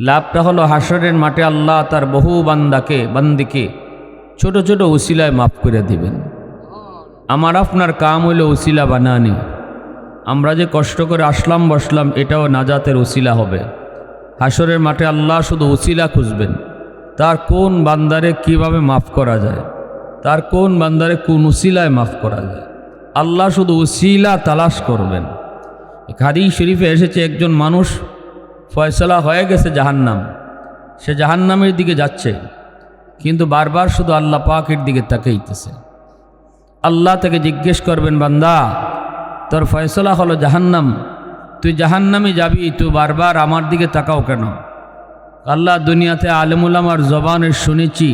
লাভটা হলো হাসরের মাঠে আল্লাহ তার বহু বান্দিকে ছোট ছোট উসিলায় মাফ করে দিবেন। আমার আপনার কাম হইল উসিলা বানানি। আমরা যে কষ্ট করে আসলাম বসলাম এটাও নাজাতের উসিলা হবে। হাসরের মাঠে আল্লাহ শুধু উসিলা খুঁজবেন, তার কোন বান্দারে কিভাবে মাফ করা যায়, তার কোন বান্দারে কোন উসিলায় মাফ করা যায়, আল্লাহ শুধু উসিলা তালাশ করবেন। হাদিস শরীফে এসেছে একজন মানুষ ফয়সালা হয়ে গেছে জাহান্নাম, সে জাহান্নামের দিকে যাচ্ছে, কিন্তু বারবার শুধু আল্লাহ পাকের দিকে তাকাইতেছে। আল্লাহ তাকে জিজ্ঞেস করবেন, বান্দা তোর ফয়সালা হলো জাহান্নাম, তুই জাহান্নামে যাবি, তুই বারবার আমার দিকে তাকাও কেন? আল্লাহ, দুনিয়াতে আলেমুলামার জবানে শুনেছি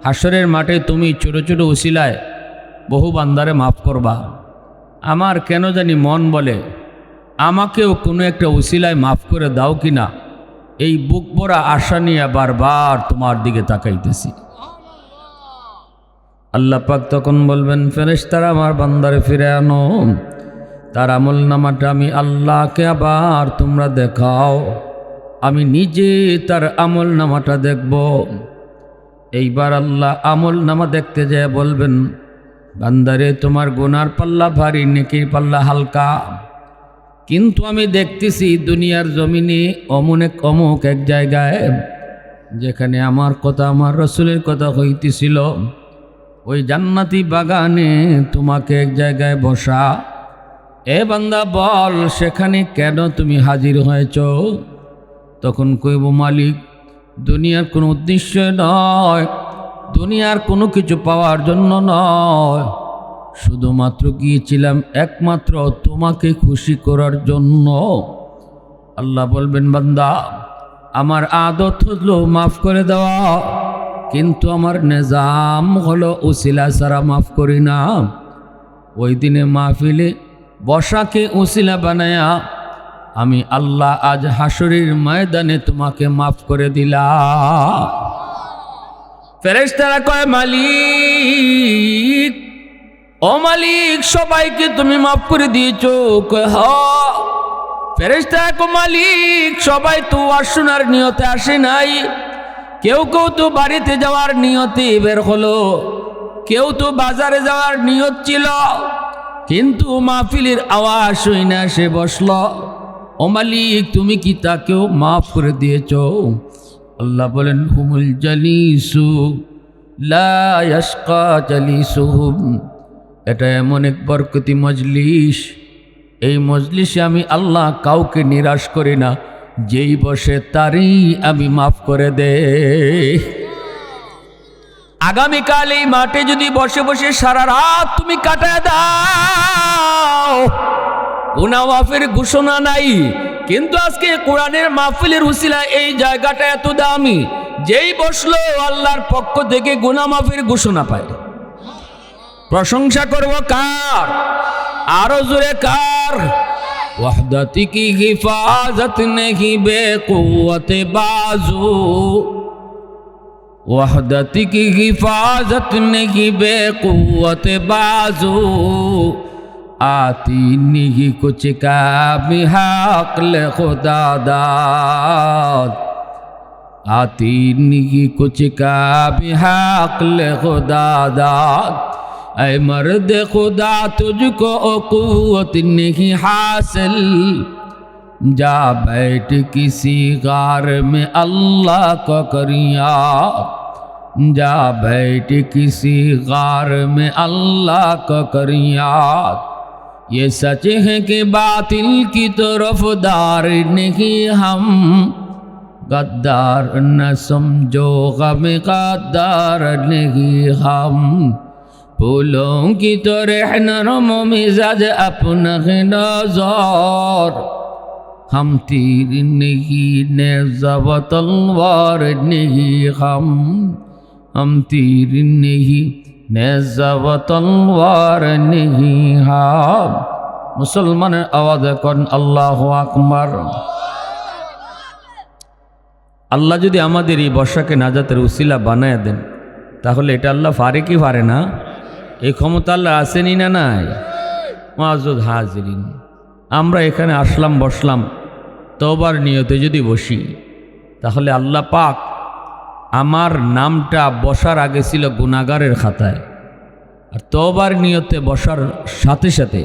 হাসরের মাঠে তুমি ছোট ছোট উসিলায় বহু বান্দারে মাফ করবা। আমার কেন জানি মন বলে আমাকেও কোনো একটা উসিলায় মাফ করে দাও কিনা, এই বুক ভরা আশা নিয়ে বারবার তোমার দিকে তাকাইতেছি। আল্লাহ পাক তখন বলবেন, ফেরেশতারা আমার বান্দারে ফিরে আনো, তার আমল নামাটা আমি আল্লাহকে আবার তোমরা দেখাও, আমি নিজে তার আমল নামাটা দেখব। এইবার আল্লাহ আমল নামা দেখতে যায় বলবেন, বান্দারে তোমার গুনার পাল্লা ভারী, নেকির পাল্লা হালকা, কিন্তু আমি দেখতেছি দুনিয়ার জমিনে অমুক এক জায়গায় যেখানে আমার কথা, আমার রসুলের কথা হইতেছিল, ওই জান্নাতি বাগানে তোমাকে এক জায়গায় বসা। এ বান্দা বল, সেখানে কেন তুমি হাজির হয়েছ? তখন কইব, মালিক দুনিয়ার কোনো উদ্দেশ্য নয়, দুনিয়ার কোনো কিছু পাওয়ার জন্য নয়, শুধুমাত্র গিয়েছিলাম একমাত্র তোমাকে খুশি করার জন্য। আল্লাহ বলবেন, বান্দা আমার আদত হলো মাফ করে দেওয়া, কিন্তু আমার নিজাম হলো উসিলা ছাড়া মাফ করি না। ওই দিনে মাহফিলে বসাকে উসিলা বানায়া আমি আল্লাহ আজ হাসরের ময়দানে তোমাকে মাফ করে দিলাম। ফেরেশতারা কয়, মালিক ও মালিক সবাইকে তুমি মাফ করে দিয়েছো? কয় হ্যাঁ। ফেরেশতারা কয়, মালিক সবাই তো আর শোনার নিয়তে আসে নাই, কেউ কেউ তো বাড়িতে যাওয়ার নিয়তে বের হলো, কেউ তো বাজারে যাওয়ার নিয়ত ছিল, কিন্তু মাহফিলের আওয়াজ শুই না সে বসল। ও মালিক তুমি কি তাকেও মাফ করে দিয়েছ? আল্লাহ বলেন, হুমুল জালিসু লা ইয়াশকা জালিসুহুম, এটা এমন এক বরকতি মজলিস, এই মজলিসে আমি আল্লাহ কাউকে নিরাশ করি না, যেই বসে তারই আমি মাফ করে দে। আগামীকাল এই মাঠে যদি বসে বসে সারা রাত তুমি কাটায় দাও, গুনাহ মাফের ঘোষণা নাই, কিন্তু আজকে কোরআনের মাহফিলের উসিলা এই জায়গাটা এত দামি, যেই বসলো আল্লাহর পক্ষ থেকে গুনাহ মাফের ঘোষণা পায়। প্রশংসা করব কার? আরো জোরে কার? वहदत की हिफाजत नहीं बेकुव्वत बाजू, वहदत की हिफाजत नहीं बेकुव्वत बाजू, आती नहीं कुछ का बिहाक़ल खुदा दाद, आती नहीं कुछ का बिहाक़ल खुदा दाद। ऐ मर्द खुदा तुझको क़ुव्वत नहीं हासिल, जा बैठ किसी गार में अल्लाह को करिया, जा बैठ किसी गार में अल्लाह को करिया। ये सच है कि बातिल की तरफदार नहीं हम, गद्दार न समझो गम गद्दार नहीं हम, फूलों की तरह नरम मिजाज अपना नज़र, हम तीर नहीं नेज़ा व तलवार नहीं हम तीर नहीं नेज़ा व तलवार नहीं हम। मुसलमाনের आवाज করেন আল্লাহু আকবার। আল্লাহ যদি আমাদের এই বর্ষাকে নাজাতের উসিলা বানায় দেন, তাহলে এটা আল্লাহ পারে কি পারে না? এই ক্ষমতা আল্লাহ আসেনি না নাই? মুআজ্জাজ হাজিরিন, আমরা এখানে আসলাম বসলাম তওবার নিয়তে যদি বসি, তাহলে আল্লাহ পাক আমার নামটা বসার আগে ছিল গুনাহগারের খাতায়, আর তওবার নিয়তে বসার সাথে সাথে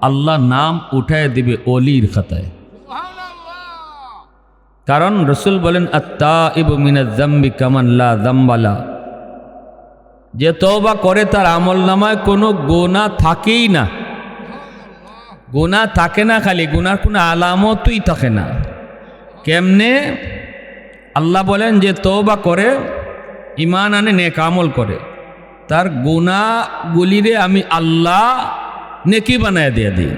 আল্লাহ নাম উঠায় দিবে ওলির খাতায়। কারণ রসুল বলেন আত্তাইবু মিনাজ যামবি কামান লা যামবা লা, যে তওবা করে তার আমল নামায় কোনো গুনাহ থাকেই না। গুনাহ থাকে না, খালি গুনার কোনো আলামতই থাকে না। কেমনে? আল্লাহ বলেন যে তওবা করে, ঈমান আনে, নেক আমল করে, তার গুনাহগুলিরে আমি আল্লাহ নেকি বানায় দিয়ে দিই।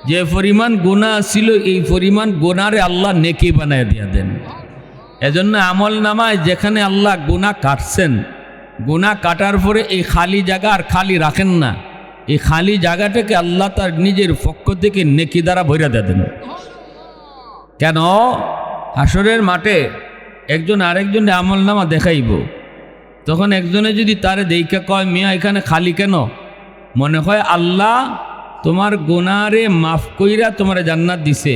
যে পরিমাণ গুনাহ ছিল এই পরিমাণ গুনাহরে আল্লাহ নেকি বানায় দিয়ে দেন। এজন্য আমল নামায় যেখানে আল্লাহ গুনাহ কাটছেন, গুনাহ কাটার পরে এই খালি জায়গা আর খালি রাখেন না, এই খালি জায়গাটাকে আল্লাহ তার নিজের পক্ষ থেকে নেকি দ্বারা ভরে দেন। কেন? হাসরের মাঠে একজন আরেকজনে আমল নামা দেখাইব, তখন একজনে যদি তারে দেইখা কয় মিয়া এখানে খালি কেন, মনে হয় আল্লাহ তোমার গুনাহরে মাফ কইরা তোমার জান্নাত দিছে।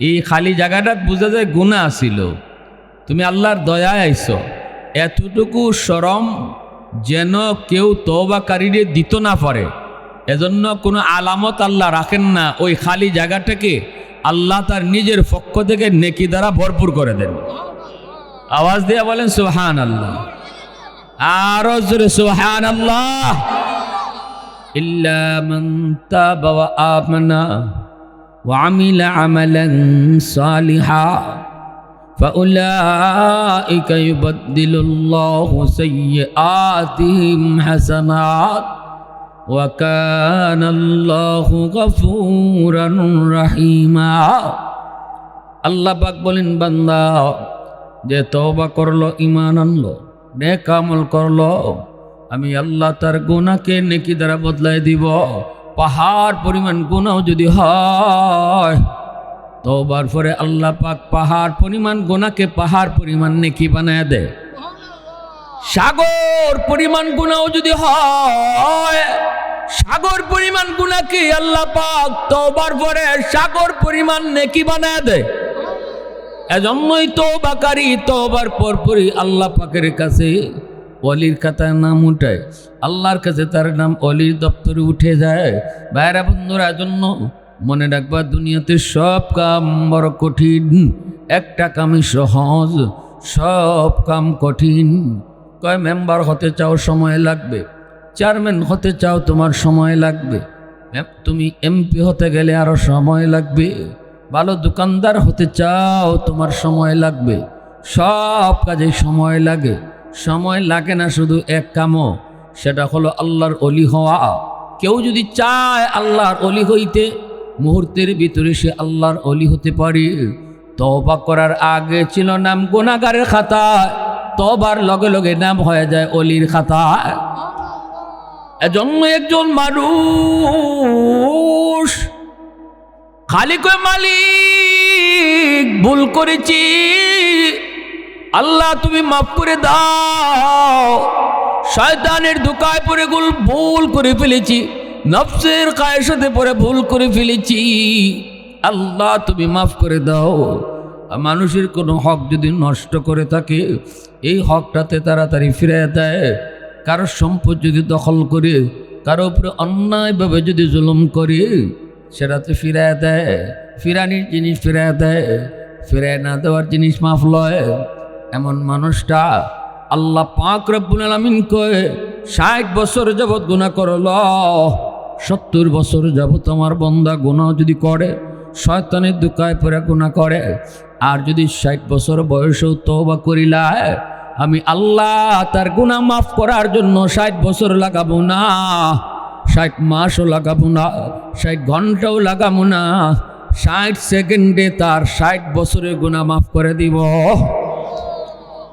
এই খালি জায়গাটা বোঝা যায় গুনাহ ছিল, তুমি আল্লাহর দয়ায় আইছো। এতটুকু শরম যেন কেউ তওবাকারীরে দিতে না পারে, এজন্য কোনো আলামত আল্লাহ রাখেন না, ওই খালি জায়গাটাকে আল্লাহ তার নিজের পক্ষ থেকে নেকি দ্বারা ভরপুর করে দেন। আওয়াজ দিয়ে বলেন সুবহানাল্লাহ, আরো জোরে সুবহানাল্লাহ। ইল্লা মান তাবা ওয়া আমানা ওয়া আমিলা আমালান সালিহা ফাউলাইকা ইউবাদদিলুল্লাহু সাইয়্যাতিহিম হাসানাত ওয়া কানাল্লাহু গফুরান রহিমা। আল্লাহ পাক বলেন বান্দা যে তওবা করলো, ঈমান আনলো, নেক আমল করলো, আমি আল্লাহ তার গুনাহকে নেকি দ্বারা বদলাই দিব। পাহাড় পরিমাণ গুনাহ যদি হয়, তওবার পরে আল্লাহ পাক পাহাড় পরিমাণ গুনাহকে পাহাড় পরিমাণ নেকি বানায় দেয়। সাগর পরিমাণ গুনাহ যদি হয়, সাগর পরিমাণ গুনাহকে আল্লাহ পাক তওবার পরে সাগর পরিমাণ নেকি বানায় দেয়। এজন্যই তওবাকারী তওবার পরপরই আল্লাহ পাকের কাছে ওলির খাতায় নাম উঠায়, আল্লাহর কাছে তার নাম ওলির দপ্তরে উঠে যায়। ভাইরা বন্ধুরা, জন্য মনে রাখবা দুনিয়াতে সব কাম বড় কঠিন, একটা কামই সহজ, সব কাম কঠিন। কয় মেম্বার হতে চাও সময় লাগবে, চেয়ারম্যান হতে চাও তোমার সময় লাগবে, তুমি এমপি হতে গেলে আরো সময় লাগবে, ভালো দোকানদার হতে চাও তোমার সময় লাগবে, সব কাজে সময় লাগে। সময় লাগে না শুধু এক কামও, সেটা হলো আল্লাহর ওলি হওয়া। কেউ যদি চায় আল্লাহর ওলি হইতে, মুহূর্তের ভিতরে সে আল্লাহর ওলি হতে পারে। তওবা করার আগে ছিল নাম গুনাহগারের খাতায়, তওবার লগে লগে নাম হয়ে যায় ওলির খাতায়। এজন্য একজন মানুষ খালি কয় মালিক ভুল করেছি, আল্লাহ তুমি মাফ করে দাও, শয়তানের ধোঁকায় পড়ে ভুল করে ফেলেছি, নফসের কায়েসাতে পড়ে ভুল করে ফেলেছি, আল্লাহ তুমি মাফ করে দাও। মানুষের কোনো হক যদি নষ্ট করে থাকে, এই হকটাতে তাড়াতাড়ি ফিরিয়ে দেয়। কারো সম্পদ যদি দখল করে, কারো উপরে অন্যায়ভাবে যদি জুলুম করে, সেটাতে ফিরিয়ে দেয়। ফিরানির জিনিস ফিরিয়ে দেয়, ফিরিয়ে না দেওয়ার জিনিস মাফ লয়। এমন মানুষটা আল্লাহ পাক রব্বুল আলামিন কয়ে 60 বছর যাবৎ গুনাহ করল, 70 বছর যাবৎ আমার বান্দা গুনাহ যদি করে, শয়তানের ধোঁকায় পড়ে গুনাহ করে, আর যদি 60 বছর বয়সেও তওবা করিলায়, আমি আল্লাহ তার গুনাহ মাফ করার জন্য 60 বছর লাগাবো না, 60 মাসও লাগাবো না, 60 ঘন্টাও লাগাবো না, 60 সেকেন্ডে তার 60 বছরের গুনাহ মাফ করে দিব।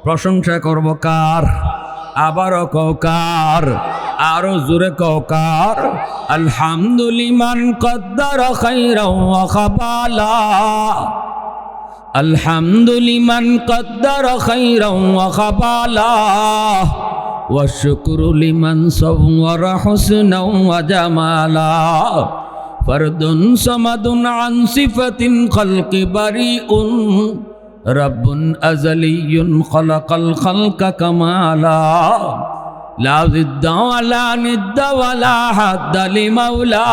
প্রশংসা করব কার? আবারও কওকার, আরো জোরে কওকার। আলহামদুলিমান কদ্দার খাইরাও ওয়া খাবালা, আলহামদুলিমান কদ্দার খাইরাও ওয়া খাবালা, ওয়া শুকরু লিমান সাওয়ারা হুসনাও ওয়া জামালা, ফরদুন সামাদুন আন সিফাতিন খালকি বারিউন রব্বুন আযলিয়্যুন খালাকাল খালকা কামালা লা জিদ্দা ওয়ালা নিদ্দা ওয়ালা হাদ্দা লিমাওলা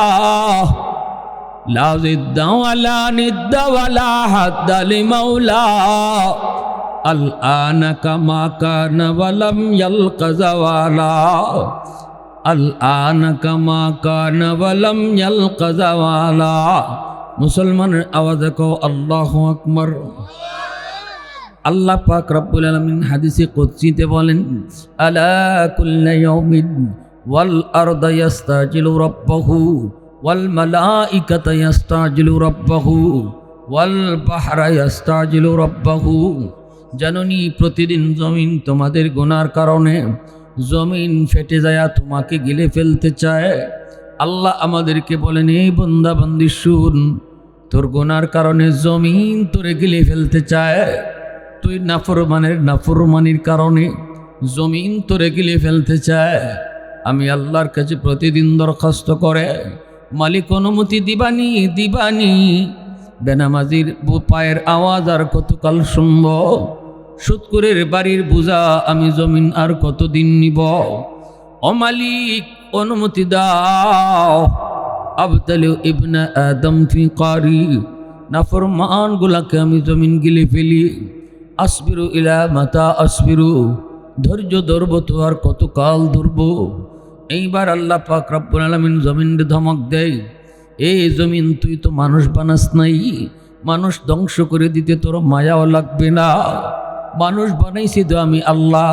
লা জিদ্দা ওয়ালা নিদ্দা ওয়ালা হাদ্দা লিমাওলা আল আনা কামা কানা ওয়ালাম ইয়ালকা যাওয়ালা আল আনা কামা কানা ওয়ালাম ইয়ালকা যাওয়ালা। মুসলমানের আওয়াজে কও আল্লাহু আকবার। আল্লাহ পাক রব্বুল আলামিন হাদিসে কুদসিতে বলেন, আলা কুল্লা ইয়াউমিন ওয়াল আরদা ইস্তাজিলু রাব্বাহু ওয়াল মালাইকাতু ইস্তাজিলু রাব্বাহু ওয়াল বাহরা ইস্তাজিলু রাব্বাহু। জাননি প্রতিদিন জমিন তোমাদের গুনার কারণে জমিন ফেটে যায়, তোমাকে গিলে ফেলতে চায়। আল্লাহ আমাদেরকে বলেন, এই বান্দা বান্দি শুন, তোর গুনার কারণে জমিন তোরে গিলে ফেলতে চায়। তুই নাফরমানির কারণে জমিন তোরে গিলে ফেলতে চায়। আমি আল্লাহর কাছে প্রতিদিন দরখাস্ত করে, মালিক অনুমতি দিবানি দিবানি। বেনামাজির পায়ের আওয়াজ আর কতকাল শুনব? সুৎকুরের বাড়ির বোঝা আমি জমিন আর কতদিন নিব? ও মালিক অনুমতি দাও। আবতালু ইবনা আদম ফি কারি, নাফরমান গুলাকে আমি জমিন গিলে ফেলি। আসবিরু ইলা মাতা আসবিরু, ধৈর্য ধরব তো আর কতকাল ধরব? এইবার আল্লাহ পাক রব্বুল আলামিন জমিনকে ধমক দেয়, এই জমিন তুই তো মানুষ বানাস নাই, মানুষ ধ্বংস করে দিতে তোর মায়াও লাগবে না। মানুষ বানাইছি তো আমি আল্লাহ,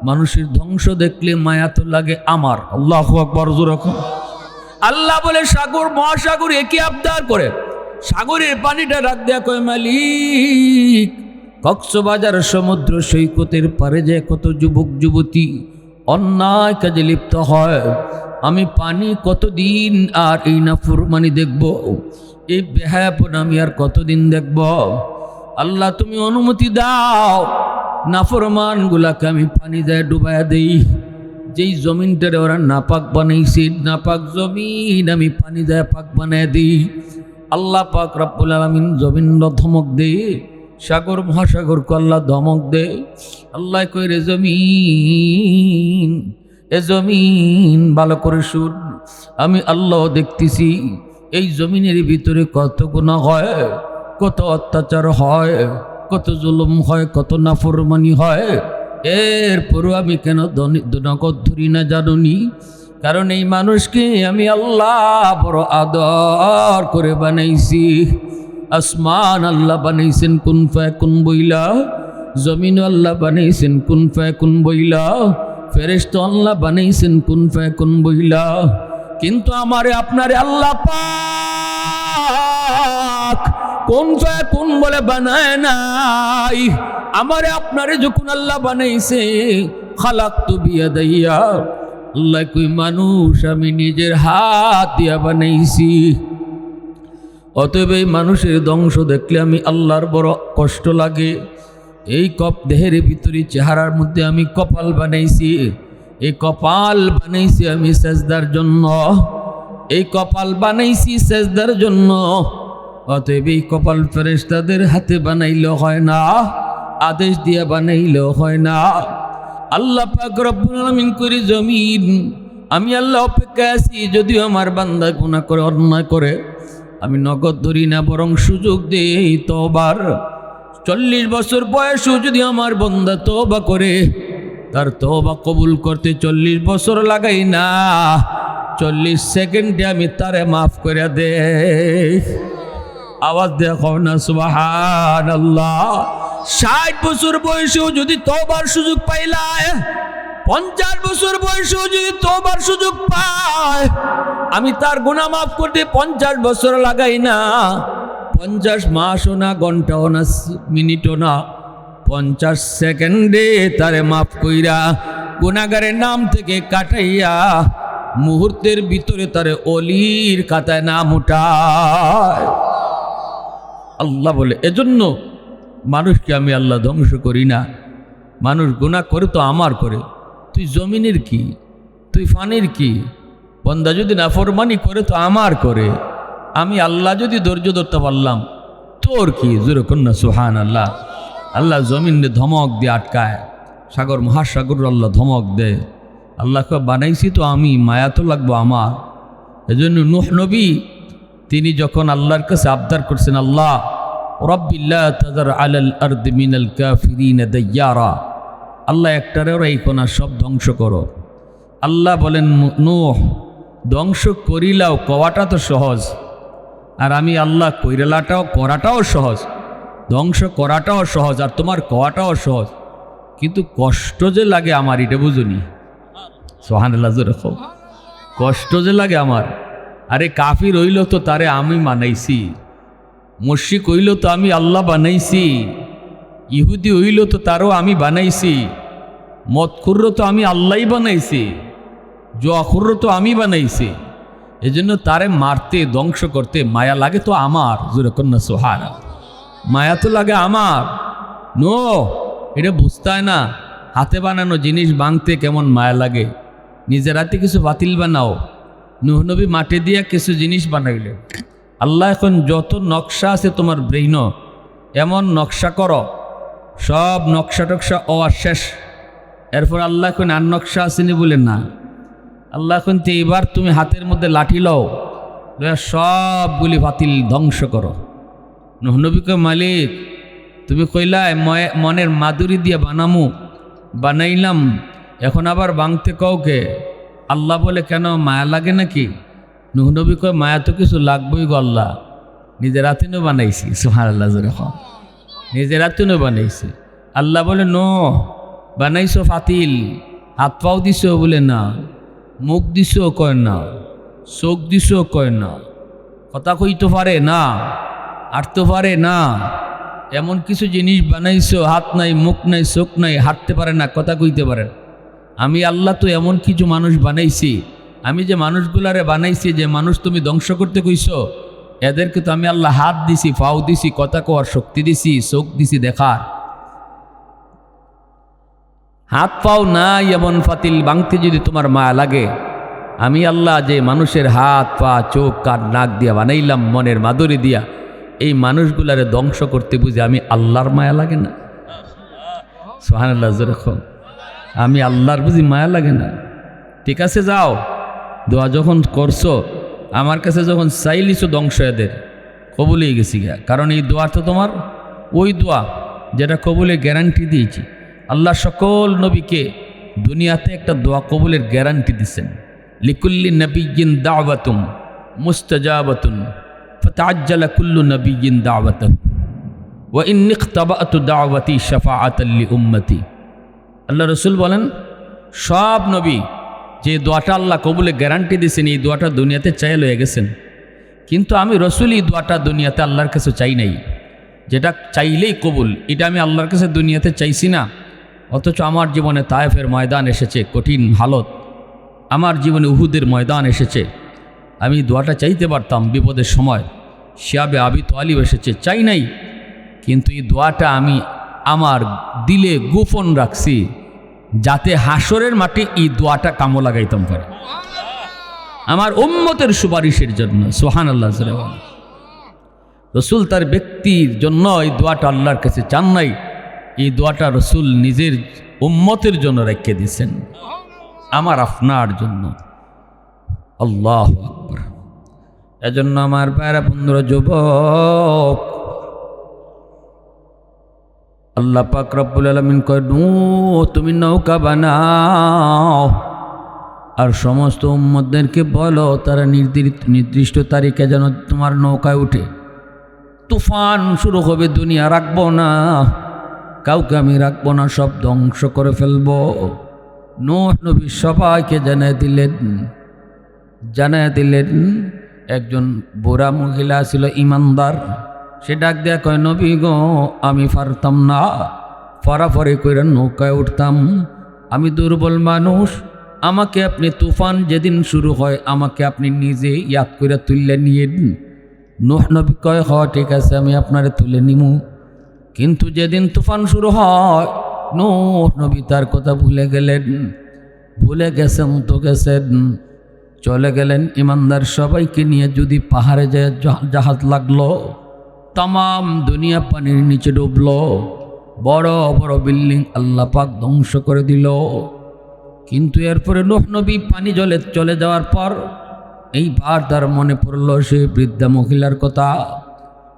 মানুষের ধ্বংস দেখলে মায়া তো লাগে আমার। আল্লাহু আকবার জোরে কও। আল্লাহ বলে সাগর মহাসাগর একই আবদার করে, সাগরের পানিটা রাখ দেয়া কয়, মালিক কক্সবাজার সমুদ্র সৈকতের পারে যে কত যুবক যুবতী অন্যায় কাজে লিপ্ত হয়, আমি পানি কতদিন আর এই নাফরমানি দেখব? এই বেহায়াপন আমি আর কতদিন দেখব? আল্লাহ তুমি অনুমতি দাও, নাফরমান গুলাকে আমি পানি যায় ডুবাইয়া দেই। যেই জমিনটারে ওরা নাপাক বানাইছে, নাপাক জমিন আমি পানি যায় পাক বানায় দিই। আল্লাহ পাক রব্বুল আলামিন জমিন ধমক দে, সাগর মহাসাগরকে আল্লাহ ধমক দে। আল্লাহ কই, রে জমিন, এ জমিন ভালো করে শুন, আমি আল্লাহ দেখতেছি এই জমিনের ভিতরে কত গুনাহ হয়, কত অত্যাচার হয়, কত জুলুম হয়, কত নাফরমানি হয়। এরপরও আমি কেন নগদ ধরি না জানুনি? কারণ এই মানুষকে আমি আল্লাহ বড় আদর করে বানাইছি। আসমান আল্লাহ বানাইছেন কুন ফায়াকুন বইলা, জমিন আল্লাহ বানাইছেন কুন ফায়াকুন বইলা, ফেরেশতা আল্লাহ বানাইছেন কুন ফায়াকুন বইলা। কিন্তু আমারে আপনারে আল্লাহ পাক কুন ফায়াকুন বলে বানায় নাই। আমারে আপনারে যখন আল্লাহ বানাইছে, খালাকতু বিয়াদাইয়া, আল্লাহ কই মানুষ আমি নিজের হাত দিয়া বানাইছি। অতএব এই মানুষের ধ্বংস দেখলে আমি আল্লাহর বড় কষ্ট লাগে। এই দেহের ভিতরে চেহারার মধ্যে আমি কপাল বানাইছি, এই কপাল বানাইছি আমি সেজদার জন্য, এই কপাল বানাইছি সেজদার জন্য। অতএব এই কপাল ফেরেশতাদের হাতে বানাইলেও হয় না, আদেশ দিয়ে বানাইলেও হয় না। আল্লাহ পাক রব্বুল আলামিন করি জমিন, আমি আল্লাহ অপেক্ষায় আছি, যদিও আমার বান্দা গুনাহ করে অন্যায় করে আমি নগদ ধরি না, বরং সুযোগ দেই তওবার। 40 বছর বয়সও যদি আমার বান্দা তওবা করে, তার তওবা কবুল করতে 40 বছর লাগাই না, 40 সেকেন্ডে আমি তারে মাফ করে দেই। আওয়াজ দেখো না সুবহানাল্লাহ। 60 বছর বয়সেও যদি তওবার সুযোগ পাইলায়, 50 বছর বয়সেও যদি তওবার সুযোগ পায়, আমি তার গুনাহ মাফ করতে 50 বছর লাগাই না, 50 মাসও না, ঘন্টাও না, মিনিটও না, 50 সেকেন্ডে তারে মাফ কইরা গুনাহগারের নাম থেকে কাটাইয়া মুহূর্তের ভিতরে তারে অলির খাতায় নাম উঠায়। আল্লাহ বলে, এজন্য মানুষকে আমি আল্লাহ ধ্বংস করি না। মানুষ গুনাহ করে তো আমার করে, তুই জমিনের কি, তুই ফানির কি? বান্দা যদি নাফরমানি করে তো আমার করে, আমি আল্লাহ যদি ধৈর্য ধরতে পারলাম তোর কি? জোরে কন্যা সুবহানাল্লাহ। আল্লাহ জমিনে ধমক দিয়ে আটকায়, সাগর মহাসাগর আল্লাহ ধমক দেয়। আল্লাহকে বানাইছি তো আমি, মায়া তো লাগবো আমার। এজন্য নূহ নবী তিনি যখন আল্লাহর কাছে আবদার করছেন, আল্লাহ রাব্বিল্লাহ তাযার আলাল আরদি মিনাল কাফিরিনা দাইয়ারা, আল্লাহ একটারেও রাইখো না, সব ধ্বংস করো। আল্লাহ বলেন, নূহ ধ্বংস করিলাও কওয়াটা তো সহজ, আর আমি আল্লাহ করাটাও সহজ, ধ্বংস করাটাও সহজ, আর তোমার কওয়াটাও সহজ, কিন্তু কষ্ট যে লাগে আমার এটা বুঝুনি। সুবহানাল্লাহ, যেরকম কষ্ট যে লাগে আমার। আরে কাফির হইল তো তারে আমি বানাইছি, মুশরিক হইল তো আমি আল্লাহ বানাইছি, ইহুদি হইল তো তারও আমি বানাইছি, মদখুরও তো আমি আল্লাহই বানাইছি, জুয়াখুরও তো আমি বানাইছি। এজন্য তারে মারতে ধ্বংস করতে মায়া লাগে তো আমার। যেরকম না সোহারা, মায়া তো লাগে আমার। নো, এটা বুঝতে হয় না। হাতে বানানো জিনিস ভাঙতে কেমন মায়া লাগে। নিজের হাতে কিছু বাতিল বানাও। নূহ নবী মাটি দিয়া কিছু জিনিস বানাইলে, আল্লাহ এখন যত নকশা আছে তোমার ব্রেইন, এমন নকশা করো, সব নকশা টকশা শেষ। এরপর আল্লাহ এখন আর নকশা আসেনি বলে না, আল্লাহ এখন তো এবার তুমি হাতের মধ্যে লাঠি লও, সবগুলি বাতিল ধ্বংস করো। নূহ নবীকে, মালিক তুমি কইলাই মনের মাধুরী দিয়ে বানাইলাম, এখন আবার ভাঙতে কাউকে। আল্লাহ বলে, কেন মায়া লাগে নাকি? নূহ নবী কয়, মায়া তো কিছু লাগবেই গো আল্লাহ, নিজের হাতে বানাইছি। সুবহানাল্লাহ, যেরকম নিজের হাতে বানাইছি। আল্লাহ বলে, নো বানাইছো ফাতিল, হাত পাও দিছো বলে না, মুখ দিছো কয় না, চোখ দিছো কয় না, কথা কইতে পারে না, হাঁটতে পারে না, এমন কিছু জিনিস বানাইছো, হাত নাই, মুখ নাই, চোখ নাই, হাঁটতে পারে না, কথা কইতে পারে না। আমি আল্লাহ তো এমন কিছু মানুষ বানাইছি, আমি যে মানুষগুলারে বানাইছি, যে মানুষ তুমি ধ্বংস করতে কইছো, এদেরকে তো আমি আল্লাহ হাত দিছি, পাও দিছি, কথা কোয়ার শক্তি দিছি, চোখ দিছি দেখার। হাত পাও নাই এমন ফাতিল ভাঙতে যদি তোমার মায়া লাগে, আমি আল্লাহ যে মানুষের হাত পা চোখ কান নাক দিয়া বানাইলাম মনের মাধুরী দিয়া, এই মানুষগুলারে ধ্বংস করতে বুঝে আমি আল্লাহর মায়া লাগে না? সুবহানাল্লাহ, যেরকম আমি আল্লাহর বুঝি মায়া লাগে না? ঠিক আছে, যাও, দোয়া যখন করছো, আমার কাছে যখন চাইলিছো ধ্বংস, এদের কবুলেই গেছি গা। কারণ এই দোয়া তো তোমার ওই দোয়া যেটা কবুলের গ্যারান্টি দিয়েছি। আল্লাহ সকল নবীকে দুনিয়াতে একটা দোয়া কবুলের গ্যারান্টি দিচ্ছেন। লিকুল্লি নবিয়্যিন দাওয়াতুন মুস্তাজাবাতুন ফাতাআজ্জালা কুল্লু নবিয়্যিন দাওয়াতাহু ওয়া ইন্নী ইখতাবাতু দাওয়াতি শাফাআতাল লিউম্মতি। আল্লাহ রসুল বলেন, সব নবী যে দোয়াটা আল্লাহ কবুলে গ্যারান্টি দিয়েছেন, এই দোয়াটা দুনিয়াতে চাই লয়ে গেছেন। কিন্তু আমি রসুল এই দোয়াটা দুনিয়াতে আল্লাহর কাছে চাই নাই, যেটা চাইলেই কবুল, এটা আমি আল্লাহর কাছে দুনিয়াতে চাইছি না। অথচ আমার জীবনে তায়েফের ময়দান এসেছে, কঠিন হালত, আমার জীবনে উহুদের ময়দান এসেছে, আমি দোয়াটা চাইতে পারতাম বিপদের সময়। শিয়াবে আবি তালিব এসেছে, চাই নাই, কিন্তু এই দোয়াটা আমি আমার দিলে গোপন রাখছি, যাতে হাসরের মাঠে এই দোয়াটা কামো লাগাইতাম পারে আমার উম্মতের সুপারিশের জন্য। সুবহানাল্লাহ, রসুল তার ব্যক্তির জন্য এই দোয়াটা আল্লাহর কাছে চান নাই, এই দোয়াটা রসুল নিজের উম্মতের জন্য রেখে দিয়েছেন, আমার আপনার জন্য। আল্লাহু আকবার। এজন্য আমার প্যারা বন্ধুরা, যুবক, আল্লাহ পাক রব্বুল আলামিন কয়, তুমি নৌকা বানাও আর সমস্ত উম্মতদেরকে বলো তারা নির্দিষ্ট তারিখে যেন তোমার নৌকায় উঠে। তুফান শুরু হবে, দুনিয়া রাখবো না, কাউকে আমি রাখবো না, সব ধ্বংস করে ফেলবো। নূহ নবী সবাইকে জানায় দিলেন। একজন বুড়া মহিলা ছিল ইমানদার, সে ডাক দেয়া কয়, নবী গো, আমি পারতাম না, ফরাফরি করে নৌকায় উঠতাম, আমি দুর্বল মানুষ, আমাকে আপনি তুফান যেদিন শুরু হয় আমাকে আপনি নিজে ইয়াদ করে তুললে নিয়ে। নূহ নবী কয়, ঠিক আছে, আমি আপনারে তুলে নিমু। কিন্তু যেদিন তুফান শুরু হয়, নূহ নবী তার কথা ভুলে গেছেন তো গেছেন, চলে গেলেন ইমানদার সবাইকে নিয়ে। যদি পাহাড়ে যায় জাহাজ লাগলো, তাম দুনিয়া পানির নিচে ডুবলো, বড় বড় বিল্ডিং আল্লাহ পাক ধ্বংস করে দিল। কিন্তু এরপরে নূহ নবী পানি জলে চলে যাওয়ার পর এইবার তার মনে পড়ল সেই বৃদ্ধা মহিলার কথা।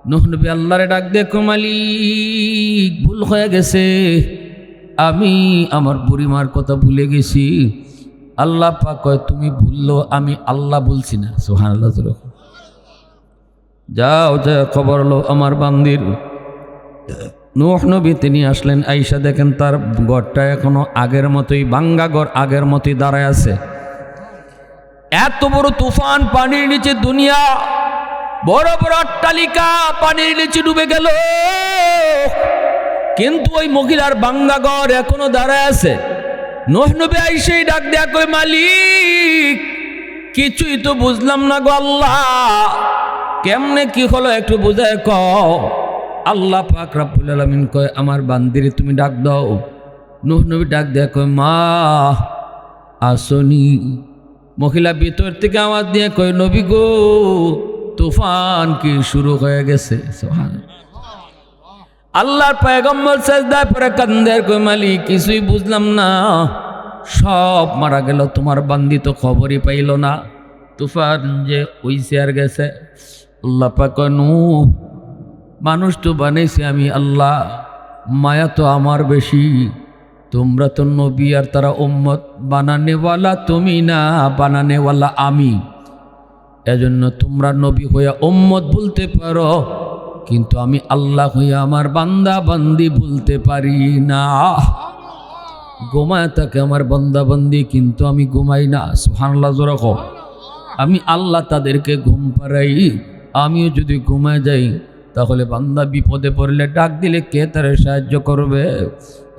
নূহ নবী আল্লাহরে ডাক দেখো, মালিক ভুল হয়ে গেছে, আমি আমার বুড়িমার কথা ভুলে গেছি। আল্লাহ পাক কয়, তুমি ভুললো, আমি আল্লাহ বলছি না। সুবহানাল্লাহ। যাও যা খবর লো আমার বান্দির। নূহ নবী তিনি আসলেন, আইসা দেখেন তার ঘরটা এখনো আগের মতোই, ভাঙ্গা ঘর আগের মতোই দাঁড়ায় আছে। এত বড় তুফান, পানির নিচে দুনিয়া, বড় বড় অট্টালিকা পানির নিচে ডুবে গেল, কিন্তু ওই মহিলার ভাঙ্গা ঘর এখনো দাঁড়ায় আছে। নূহ নবী আইসেই ডাক দেয়া কই, মালিক কিছুই তো বুঝলাম না গো আল্লাহ, কেমনে কি হলো একটু বুঝায় কও। আল্লাহ পাক রব্বুল আলামিন কয়, আমার বান্দিরে তুমি ডাক দাও। নূহ নবী ডাক দেয়া কয়, মা আসনি। মহিলা ভিতর থেকে আওয়াজ দিয়ে কয়, নবী গো তুফান কি শুরু হয়ে গেছে। আল্লাহর পয়গম্বর সাজদায় পড়ে কান্দের কই, মালিক কিছুই বুঝলাম না, সব মারা গেল, তোমার বান্দি তো খবরই পাইল না, তুফান যে হইছে আর গেছে। আল্লাহ পাক কয়, নূহ মানুষ তো বানাইছি আমি আল্লাহ, মায়া তো আমার বেশি, তোমরা তো নবী আর তারা উম্মত, বানানেওয়ালা তুমি না, বানানেওয়ালা আমি। এজন্য তোমরা নবী হইয়া উম্মত বলতে পারো, কিন্তু আমি আল্লাহ হইয়া আমার বান্দা বান্দি বলতে পারি না। ঘুমায় থাকে আমার বান্দা বান্দি, কিন্তু আমি ঘুমাই না। সুবহানাল্লাহ জোরে কও। আমি আল্লাহ তাদেরকে ঘুম পাড়াই, আমিও যদি ঘুমায় যাই তাহলে বান্দা বিপদে পড়লে ডাক দিলে কে তার সাহায্য করবে?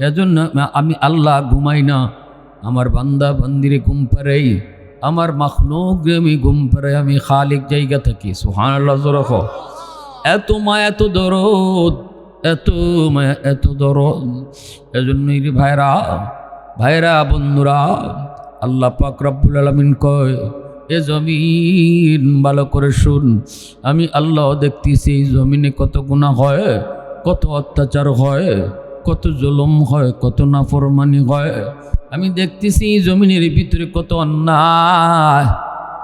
এজন্য আমি আল্লাহ ঘুমাই না, আমার বান্দা বান্দিরে ঘুম পাড়াই, আমার মাখলুককে আমি ঘুম পাড়াই, আমি খালিক জায়গা থাকি। সুবহানাল্লাহ জোরে কও। এত মায়া, এত দরদ, এত মায়া, এত দরদ। এজন্যই রে ভাইরা, ভাইরা বন্ধুরা, আল্লাহ পাক রব্বুল আলামিন কয়, এ জমিন ভালো করে শুন, আমি আল্লাহ দেখতেছি এই জমিনে কত গুনাহ হয়, কত অত্যাচার হয়, কত জুলুম হয়, কত নাফরমানি হয়। আমি দেখতেছি এই জমিনের ভিতরে কত অন্যায়,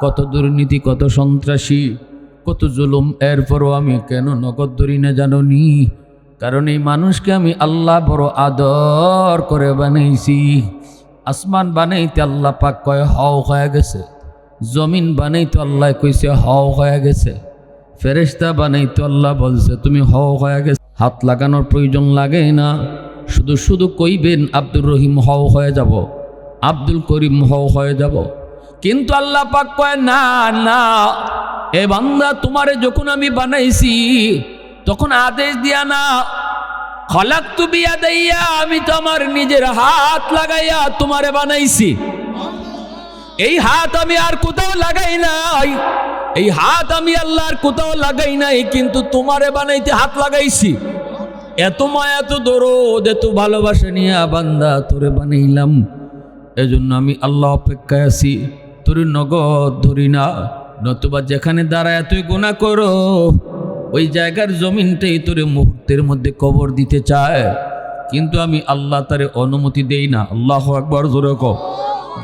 কত দুর্নীতি, কত সন্ত্রাসী, কত জুলুম। এরপরও আমি কেন নগদ ধরি না জানো নি? কারণ এই মানুষকে আমি আল্লাহ বড় আদর করে বানাইছি। আসমান বানাইতে আল্লাহ পাক কয় হও হয়ে গেছে, জমিন বানাইতে আল্লাহ কইছে হও হয়ে গেছে, ফেরেশতা বানাইতে আল্লাহ বলছে তুমি হও হয়ে গেছে। হাত লাগানোর প্রয়োজন লাগে না, শুধু শুধু কইবেন আব্দুর রহিম হও হয়ে যাব, আব্দুল করিম হও হয়ে যাব। কিন্তু আল্লাহ পাক কয় না না, এ বান্দা তোমারে যখন আমি বানাইছি তখন আদেশ দিয়া না, খলাকতু বিয়াদাইয়া, আমি তো আমার নিজের হাত লাগাইয়া তোমারে বানাইছি। এই হাত আমি আর কোথাও লাগাই নাই, এই হাত আমি আল্লাহর কোথাও লাগাই নাই, কিন্তু তোমারে বানাইতে হাত লাগাইছি। এত মায়া, এত দরদ, এত ভালোবাসা নিয়ে বান্দা তোরে বানাইলাম। এজন্য আমি আল্লাহ অপেক্ষায় আছি, তোর নগদ ধরি না, নতুবা যেখানে দাঁড়ায় তুই গুনাহ করো ওই জায়গার জমিনটাই তোরে মুহূর্তের মধ্যে কবর দিতে চায়, কিন্তু আমি আল্লাহ তারে অনুমতি দেই না। আল্লাহু আকবার জোরে কও।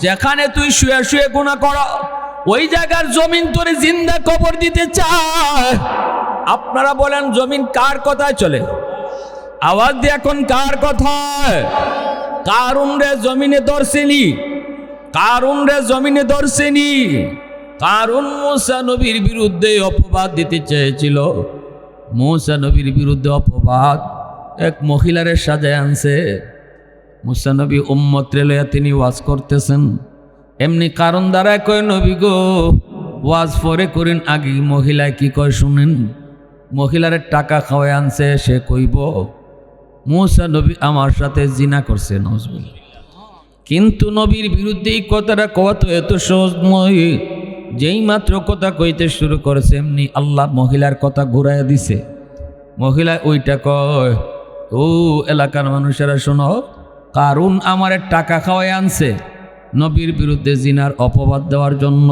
যেখানে তুই শুয়ে শুয়ে গুনাহ করো ওই জায়গার জমিন তোরে জিন্দা কবর দিতে চায়। আপনারা বলেন জমিন কার কথায় চলে? আওয়াজ দিয়ে এখন কার কথায়? কারুন রে জমিনে ধরছেনি, কারুন রে জমিনে ধরছেনি। কারুন মূসা নবীর বিরুদ্ধে অপবাদ দিতে চেয়েছিল। মূসা নবীর বিরুদ্ধে অপবাদ এক মহিলারে সাজায় আনছে। মূসা নবী উম্মত রে লইয়া তিনি ওয়াজ করতেছেন, এমনি কারণ দ্বারা কয় নবী গো ওয়াজ পরে করেন, আগে মহিলায় কি কয় শুনেন। মহিলারে টাকা খাওয়ায় আনছে, সে কইব মূসা নবী আমার সাথে জিনা করছে, নজরুল। কিন্তু নবীর বিরুদ্ধে এই কথাটা কওয়া তো এত সহজ নয়। যেই মাত্র কথা কইতে শুরু করেছে এমনি আল্লাহ মহিলার কথা ঘুরাইয়া দিছে। মহিলা ওইটা কয়, ও এলাকার মানুষেরা শোনো, কারণ আমার টাকা খাওয়াই আনছে নবীর বিরুদ্ধে জিনার অপবাদ দেওয়ার জন্য।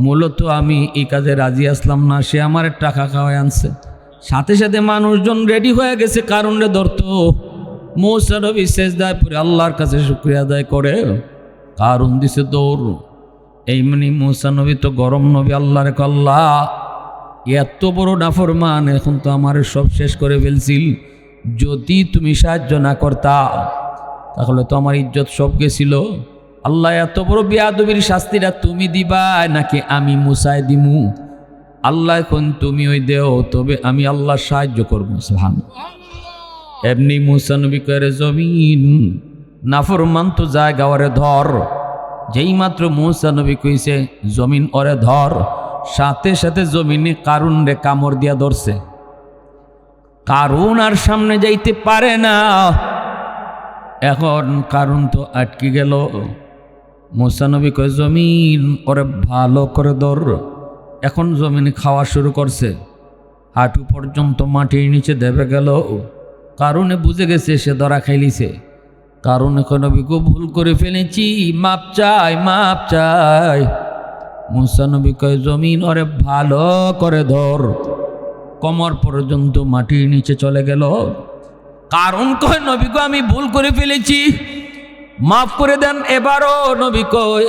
মূলত আমি এই কাজে রাজি আসলাম না, সে আমার টাকা খাওয়াই আনছে। সাথে সাথে মানুষজন রেডি হয়ে গেছে কারণে ধরত। মূসা নবী সেজদায় পড়ে আল্লাহর কাছে শুকরিয়া আদায় করে কারণ দিছে দৌড়। এই মানে মূসা নবী তো গরম নবী, আল্লাহরে আল্লাহ এত বড় নাফরমান, এখন তো আমার সব শেষ করে ফেলছিল, যদি তুমি সাহায্য না করতা তাহলে তো আমার ইজ্জত সব গেছিল। আল্লাহ এত বড় বেয়াদবির শাস্তিটা তুমি দিবা নাকি আমি মুসায় দিমু? আল্লাহ এখন তুমি ওই দেও, তবে আমি আল্লাহ সাহায্য করবো। সুবহানাল্লাহ। এমনি মূসা নবী করে জমিন নাফরমান তো জায়গা ওরে ধর। যেই মাত্র মূসা নবী কইছে জমিন ওরে ধর, সাথে সাথে জমিনে কারুন রে কামড় দিয়া ধরছে। কারুন আর সামনে যাইতে পারে না, এখন কারুন তো আটকে গেল। মূসা নবী কয় জমিন ওরে ভালো করে ধর। এখন জমিনে খাওয়া শুরু করছে, হাঁটু পর্যন্ত মাটির নিচে দেবে গেল। কারণে বুঝে গেছে সে ধরা খাইলিছে। কারণ এখন নবীকে ভুল করে ফেলেছি, মাপ চাই মাপ চাই। মূসা নবী কয় জমিন ওরে ভালো করে ধর। কোমর পর্যন্ত মাটির নিচে চলে গেল। কারণ কয় নবী কয় আমি ভুল করে ফেলেছি, মাফ করে দেন। এবারও নবী কয়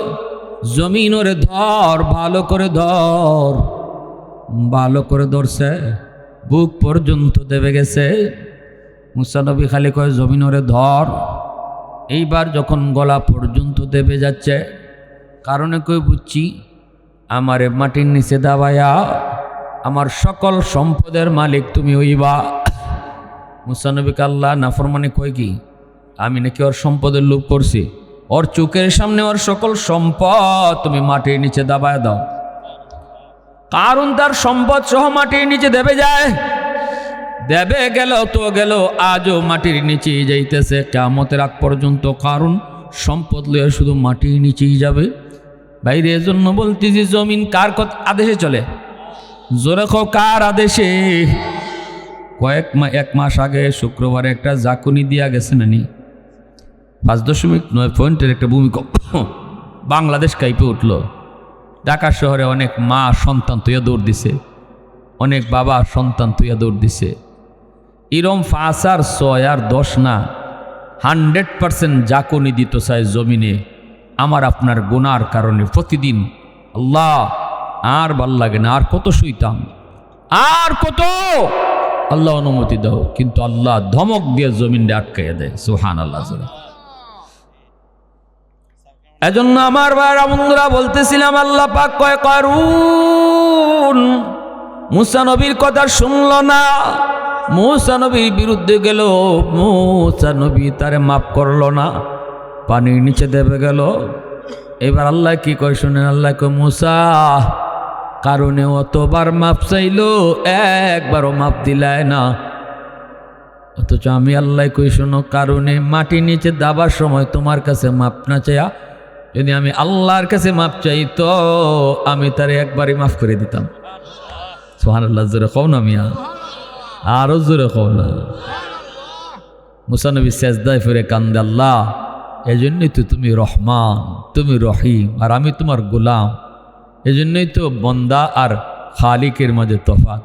জমিন ওরে ধর, ভালো করে ধর। ভালো করে ধরছে, বুক পর্যন্ত দেবে গেছে। মূসা নবী খালি কয় জমিন ওরে ধর। এইবার যখন গলা পর্যন্ত দেবে যাচ্ছে, কারণে কই বুঝছি আমারে মাটির নিচে দাবায়া আমার সকল সম্পদের মালিক তুমি হইবা। মূসা নবীকে আল্লাহ নাফরমানি কয় কি আমি নাকি ওর সম্পদের লোভ করছি? ওর চোখের সামনে ওর সকল সম্পদ তুমি মাটির নিচে দাবায় দাও। কারণ তার সম্পদ সহ মাটির নিচে দেবে যায়, দেবে গেল তো গেল, আজও মাটির নিচেই যাইতেছে কিয়ামতের আগ পর্যন্ত। কারণ সম্পদ লয়ে শুধু মাটির নিচেই যাবে। বাইরে এজন্য বলতেছি জমিন কার আদেশে চলে? জোরে কও কার আদেশে? এক মাস আগে শুক্রবারে একটা জাকুনি দিয়া গেছে নানি, 5.9 পয়েন্টের একটা ভূমিকম্প বাংলাদেশ কাঁপে উঠল। ঢাকা শহরে অনেক মা সন্তান তুইয়া দৌড় দিছে, অনেক বাবা সন্তান তুইয়া দৌড় দিছে। এরম 5 আর 6 আর 10 না, 100% জাকুনি দিত চায় জমিনে আমার আপনার গুনার কারণে প্রতিদিন। আল্লাহ আর ভাল লাগে না, আর কত শুইতাম, আর কত। আল্লাহ অনুমতি দাও, কিন্তু আল্লাহ ধমক দিয়ে জমিনটা আটকাইয়া দেয়। সুবহানাল্লাহ। এজন্য আমার ভাইরা বন্ধুরা বলতেছিলাম, আল্লাহ পাক কয় কারুন মূসা নবীর কথা শুনল না, মূসা নবীর বিরুদ্ধে গেল। মূসা নবী তারে মাফ করল না, পানির নিচে দেবে গেল। এবার আল্লাহ কি কয় শুনেন, আল্লাহ কয় মূসা কারণে অতবার মাপ চাইল, একবারও মাপ দিলায় না। অথচ আমি আল্লাহ কই শোনো, কারণে মাটির নিচে দাবার সময় তোমার কাছে মাপ না চাইয়া যদি আমি আল্লাহর কাছে মাপ চাই তো আমি তারে একবারই মাফ করে দিতাম। সুবহানাল্লাহ। জোরে কও না মিয়া, আরো জোরে কও না। মূসা নবী সেজদায় ফিরে কান্দে, আল্লাহ এজন্যই তো তুমি রহমান, তুমি রহিম, আর আমি তোমার গোলাম। এজন্যই তো বন্দা আর খালিকের মাঝে তফাৎ।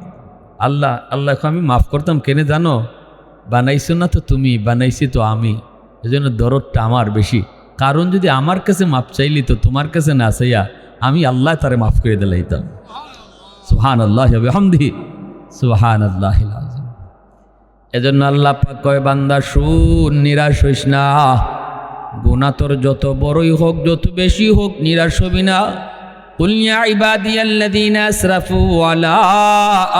আল্লাহ আল্লাহ আমি মাফ করতাম কেনে জানো? বানাইছো না তো তুমি, বানাইছি তো আমি, এজন্য দরদটা আমার বেশি। কারণ যদি আমার কাছে মাপ চাইলি তো তোমার কাছে না চাইয়া আমি আল্লাহ তারে মাফ করে দিলাইতাম। সুবহানাল্লাহ ওয়া বিহামদিহি সুবহানাল্লাহিল আযীম। এজন্য আল্লাহ পাক কয় বান্দা শুন, নিরাশ হইস না। গুনাহ তোর যত বড়ই হোক, যত বেশি হোক, নিরাশ হবি না। কুল ইয়া ইবাদিয়াল্লাযীনা আসরাফু আলা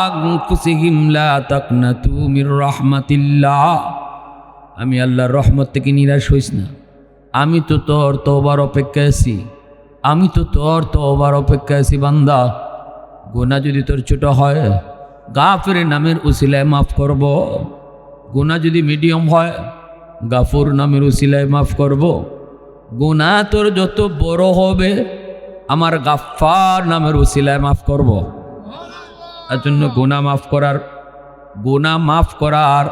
আনফুসিহিম লা তাকনাতু মির রাহমাতিল্লাহ। আমি আল্লাহর রহমত থেকে নিরাশ হইস না। আমি তো তোর তওবার অপেক্ষায় আছি, আমি তো তোর তওবার অপেক্ষায় আছি বান্দা। গুনাহ যদি তোর ছোট হয়, গাফির নামের উসিলায় মাফ করব। গুনাহ যদি মিডিয়াম হয়, গাফুর নামের উসিলায় মাফ করব। গুনাহ তোর যত বড় হবে, আমার গাফফার নামের উসিলায় মাফ করব। এর জন্য গুনাহ মাফ করার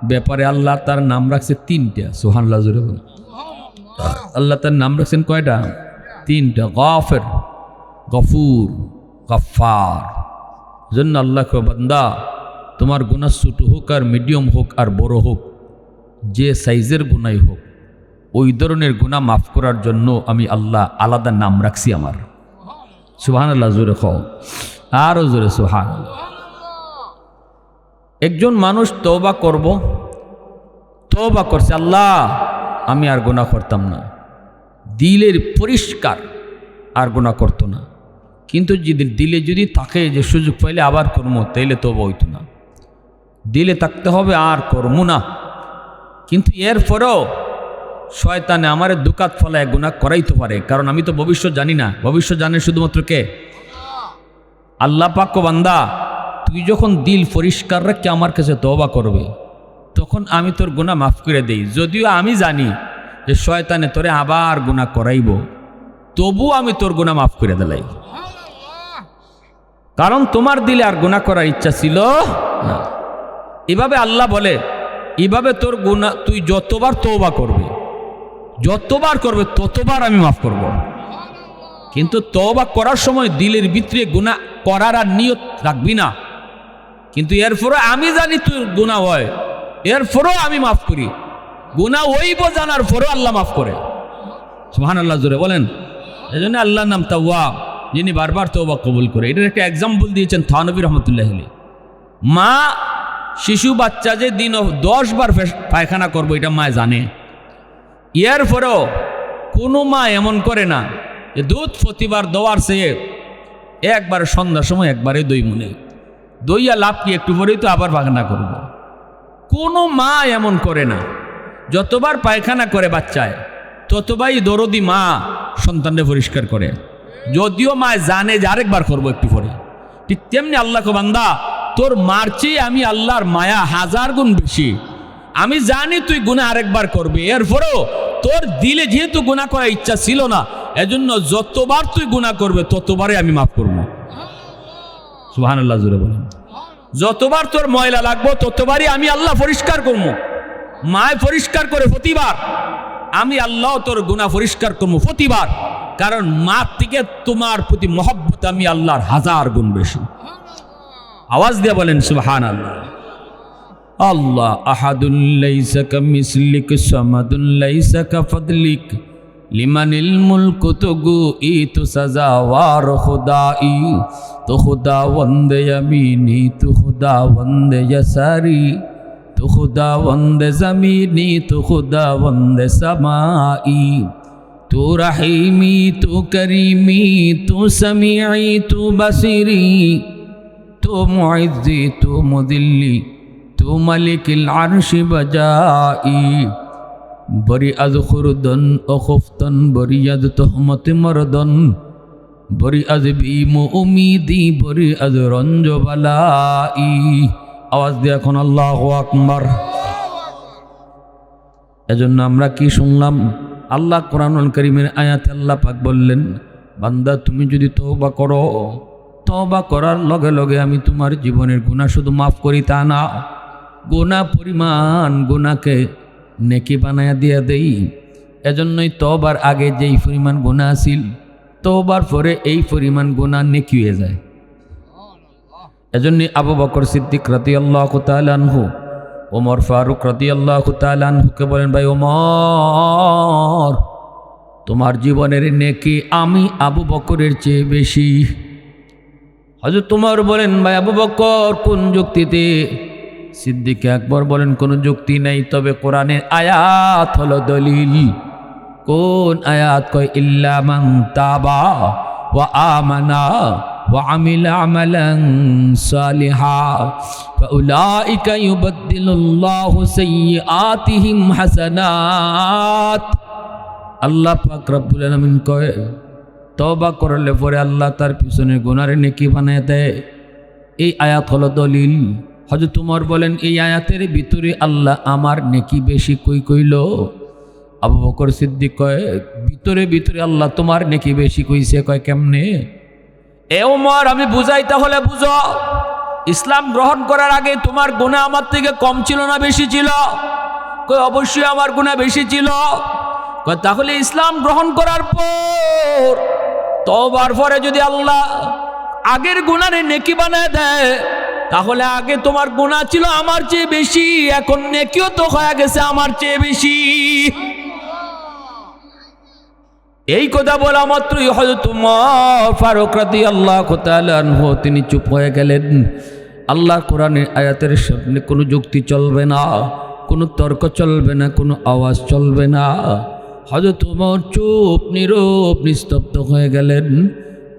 ব্যাপারে আল্লাহ তার নাম রাখছে 3টা। সুবহানাল্লাহ। জোরে বলুন। আল্লাহ তার নাম রাখছেন কয়টা? 3টা। গাফির, গফুর, গাফফার। জন্য আল্লাহ কো বান্দা তোমার গুনাহ ছোট হোক আর মিডিয়াম হোক আর বড় হোক, যে সাইজের গুনাই হোক, ওই ধরনের গুনাহ মাফ করার জন্য আমি আল্লাহ আলাদা নাম রাখছি আমার। সুবহানাল্লাহ, জোরে খাও, আরও জোরে সুবহানাল্লাহ। একজন মানুষ তওবা করব, তওবা করছে, আল্লাহ আমি আর গুনাহ করতাম না, দিলের পরিষ্কার, আর গুনাহ করতো না। কিন্তু যদি দিলে যদি থাকে যে সুযোগ পাইলে আবার করবো, তাইলে তওবা হইতো না। দিলে থাকতে হবে আর করবো না। কিন্তু এরপরেও শয়তানে আমারে দুকাত ফলায় গুনাহ করাইতে পারে, কারণ আমি তো ভবিষ্যৎ জানি না। ভবিষ্যৎ জানে শুধুমাত্র কে? আল্লাহ পাক। বান্দা, তুই যখন দিল পরিষ্কার রেখে আমার কাছে তওবা করবে, তখন আমি তোর গুনাহ মাফ করে দেই। যদিও আমি জানি যে শয়তানে তোরে আবার গুনাহ করাইব, তবু আমি তোর গুনাহ মাফ করে দিলাই, কারণ তোমার দিলে আর গুনাহ করার ইচ্ছা ছিল না। এভাবে আল্লাহ বলে, এভাবে তোর গুনাহ তুই যতবার তওবা করবে, যতবার করবে ততবার আমি মাফ করব। কিন্তু তওবা করার সময় দিলের ভিতরে গুনাহ করার আর নিয়ত রাখবি না। কিন্তু এরপরও আমি জানি তোর গুনাহ হয়, এরপরও আমি মাফ করি। গুনাহ হইব জানার পরও আল্লাহ মাফ করে। সুবহানাল্লাহ, জোরে বলেন। এই জন্য আল্লাহর নাম তাওয়াব, যিনি বারবার তওবা কবুল করে। এটার একটা এক্সাম্পল দিয়েছেন থানবী রহমতুল্লাহ আলাইহি। মা শিশু বাচ্চা যে দিন 10 বার পায়খানা করবো, এটা মা জানে। এরপরেও কোনো মা এমন করে না যে দুধ প্রতিবার দেওয়ার চেয়ে একবার সন্ধ্যার সময় একবারে দই মনে দইয়া লাভ কি, একটু পরেই তো আবার পায়খানা করব। কোনো মা এমন করে না। যতবার পায়খানা করে বাচ্চায়, ততবারই দরদি মা সন্তানকে পরিষ্কার করে, যদিও মা জানে যে আরেকবার করবো একটু পরে। ঠিক তেমনি আল্লাহকে, বান্দা তোর মার চেয়ে আমি আল্লাহর মায়া 1000 গুণ বেশি। আমি জানি তুই গুনাহ আরেকবার করবি, এরপরেও তোর দিলে যেহেতু গুনাহ করার ইচ্ছা ছিল না, এজন্য যতবার তুই গুনাহ করবে ততবারই আমি মাফ করবো। সুবহানাল্লাহ, জোরে বলেন। যতবার তোর ময়লা লাগবো ততবারই আমি আল্লাহ পরিষ্কার করবো। মায় পরিষ্কার করে প্রতিবার, আমি আল্লাহ তোর গুনাহ পরিষ্কার করবো প্রতিবার। কারণ মা থেকে তোমার প্রতি মহব্বত আমি আল্লাহর 1000 গুণ বেশি। আওয়াজ দিয়ে বলেন সুবহানাল্লাহ। আল্লাহ আহাদুন লাইসা কামিসলিক সামাদুন লাইসা কাফদলিক লিমানিল মুলকু তুগু ইতু সাজাওয়ার খুদাই, তো খুদা বন্দে ইয়ামিনি, তো খুদা বন্দে ইয়াসারি, তো খুদা বন্দে জমিনি, তো খুদা বন্দে সামাই, তো রহিমি, তো করিমি, তো সামিঈ, তো বসিরি, তো মুইজ্জি, তো মুদিল্লি, তো মালিকিল আরশি বজাই। বরি আজ খুরদন ও খুফতন, বরি আজ তোহমত মরদন, বরি আজ বিম উমিদি, বরি আজ রঞ্জ বালাই। আওয়াজ দিয়ে এখন আল্লাহু আকবার। এজন্য আমরা কি শুনলাম? আল্লাহ কোরআনুল কারীমের আয়াতে আল্লাহ পাক বললেন, বান্দা তুমি যদি তওবা করো, তওবা করার লগে লগে আমি তোমার জীবনের গুনাহ শুধু মাফ করি তা না, গুনাহ পরিমাণ গুনাহকে নেকি বানায়া দিয়া দেই। এজন্যই তওবার আগে যেই পরিমাণ গুনাহ ছিল, তওবার পরে এই পরিমাণ গুনাহ নেকি হয়ে যায়। এজন্যই আবু বকর সিদ্দিক রাদিয়াল্লাহু তাআলা আনহু, ওমর ফারুক রাদিয়াল্লাহু তাআলা আনহুকে বলেন, ভাই ওমর, তোমার জীবনের নেকি আমি আবু বকরের চেয়ে বেশি। হযরত ওমর বলেন, ভাই আবু বকর কোন যুক্তিতে? সিদ্দিক আকবর বলেন, কোনো যুক্তি নেই, তবে কোরআনের আয়াত হলো দলিল। কোন আয়াত? কয় ইল্লা মান তাবা ওয়া আমানা ওয়া আমিলা আমালান সালিহা ফাউলাইকা ইউবাদদিলুল্লাহু সাইয়্যাতিহিম হাসানাত। আল্লাহ পাক রব্বুল আলামিন কয়, তওবা করলে পরে আল্লাহ তার পিছনে গুনাহের নেকি বানায় দেয়। এই আয়াত হলো দলিল। হযরত ওমর বলেন, এই আয়াতের ভিতরে আল্লাহ আমার নেকি বেশি কই কইল? আবু বকর সিদ্দিক কয়, ভিতরে ভিতরে আল্লাহ তোমার নেকি বেশি কইছে। কয় কেমনে? এ ওমর, আমি বুঝাই তাহলে বুঝো। ইসলাম গ্রহণ করার আগে তোমার গুনাহ আমার থেকে কম ছিল না বেশি ছিল? কয় অবশ্যই আমার গুনাহ বেশি ছিল। কয় তাহলে ইসলাম গ্রহণ করার পর তওবার পরে যদি আল্লাহ আগের গুনাহের নেকি বানায় দেয়, তাহলে আগে তোমার গুনাহ ছিল আমার চেয়ে বেশি, এখন নেকিও তো হয়ে গেছে আমার চেয়ে বেশি। এই কথা বলা মাত্রই হযরত উমর ফারুক রাদিয়াল্লাহু তাআলা আনহু তিনি চুপ হয়ে গেলেন। আল্লাহ কোরআনের আয়াতের সামনে কোনো যুক্তি চলবে না, কোনো তর্ক চলবে না, কোনো আওয়াজ চলবে না। হযরত উমর চুপ নীরব নিস্তব্ধ হয়ে গেলেন।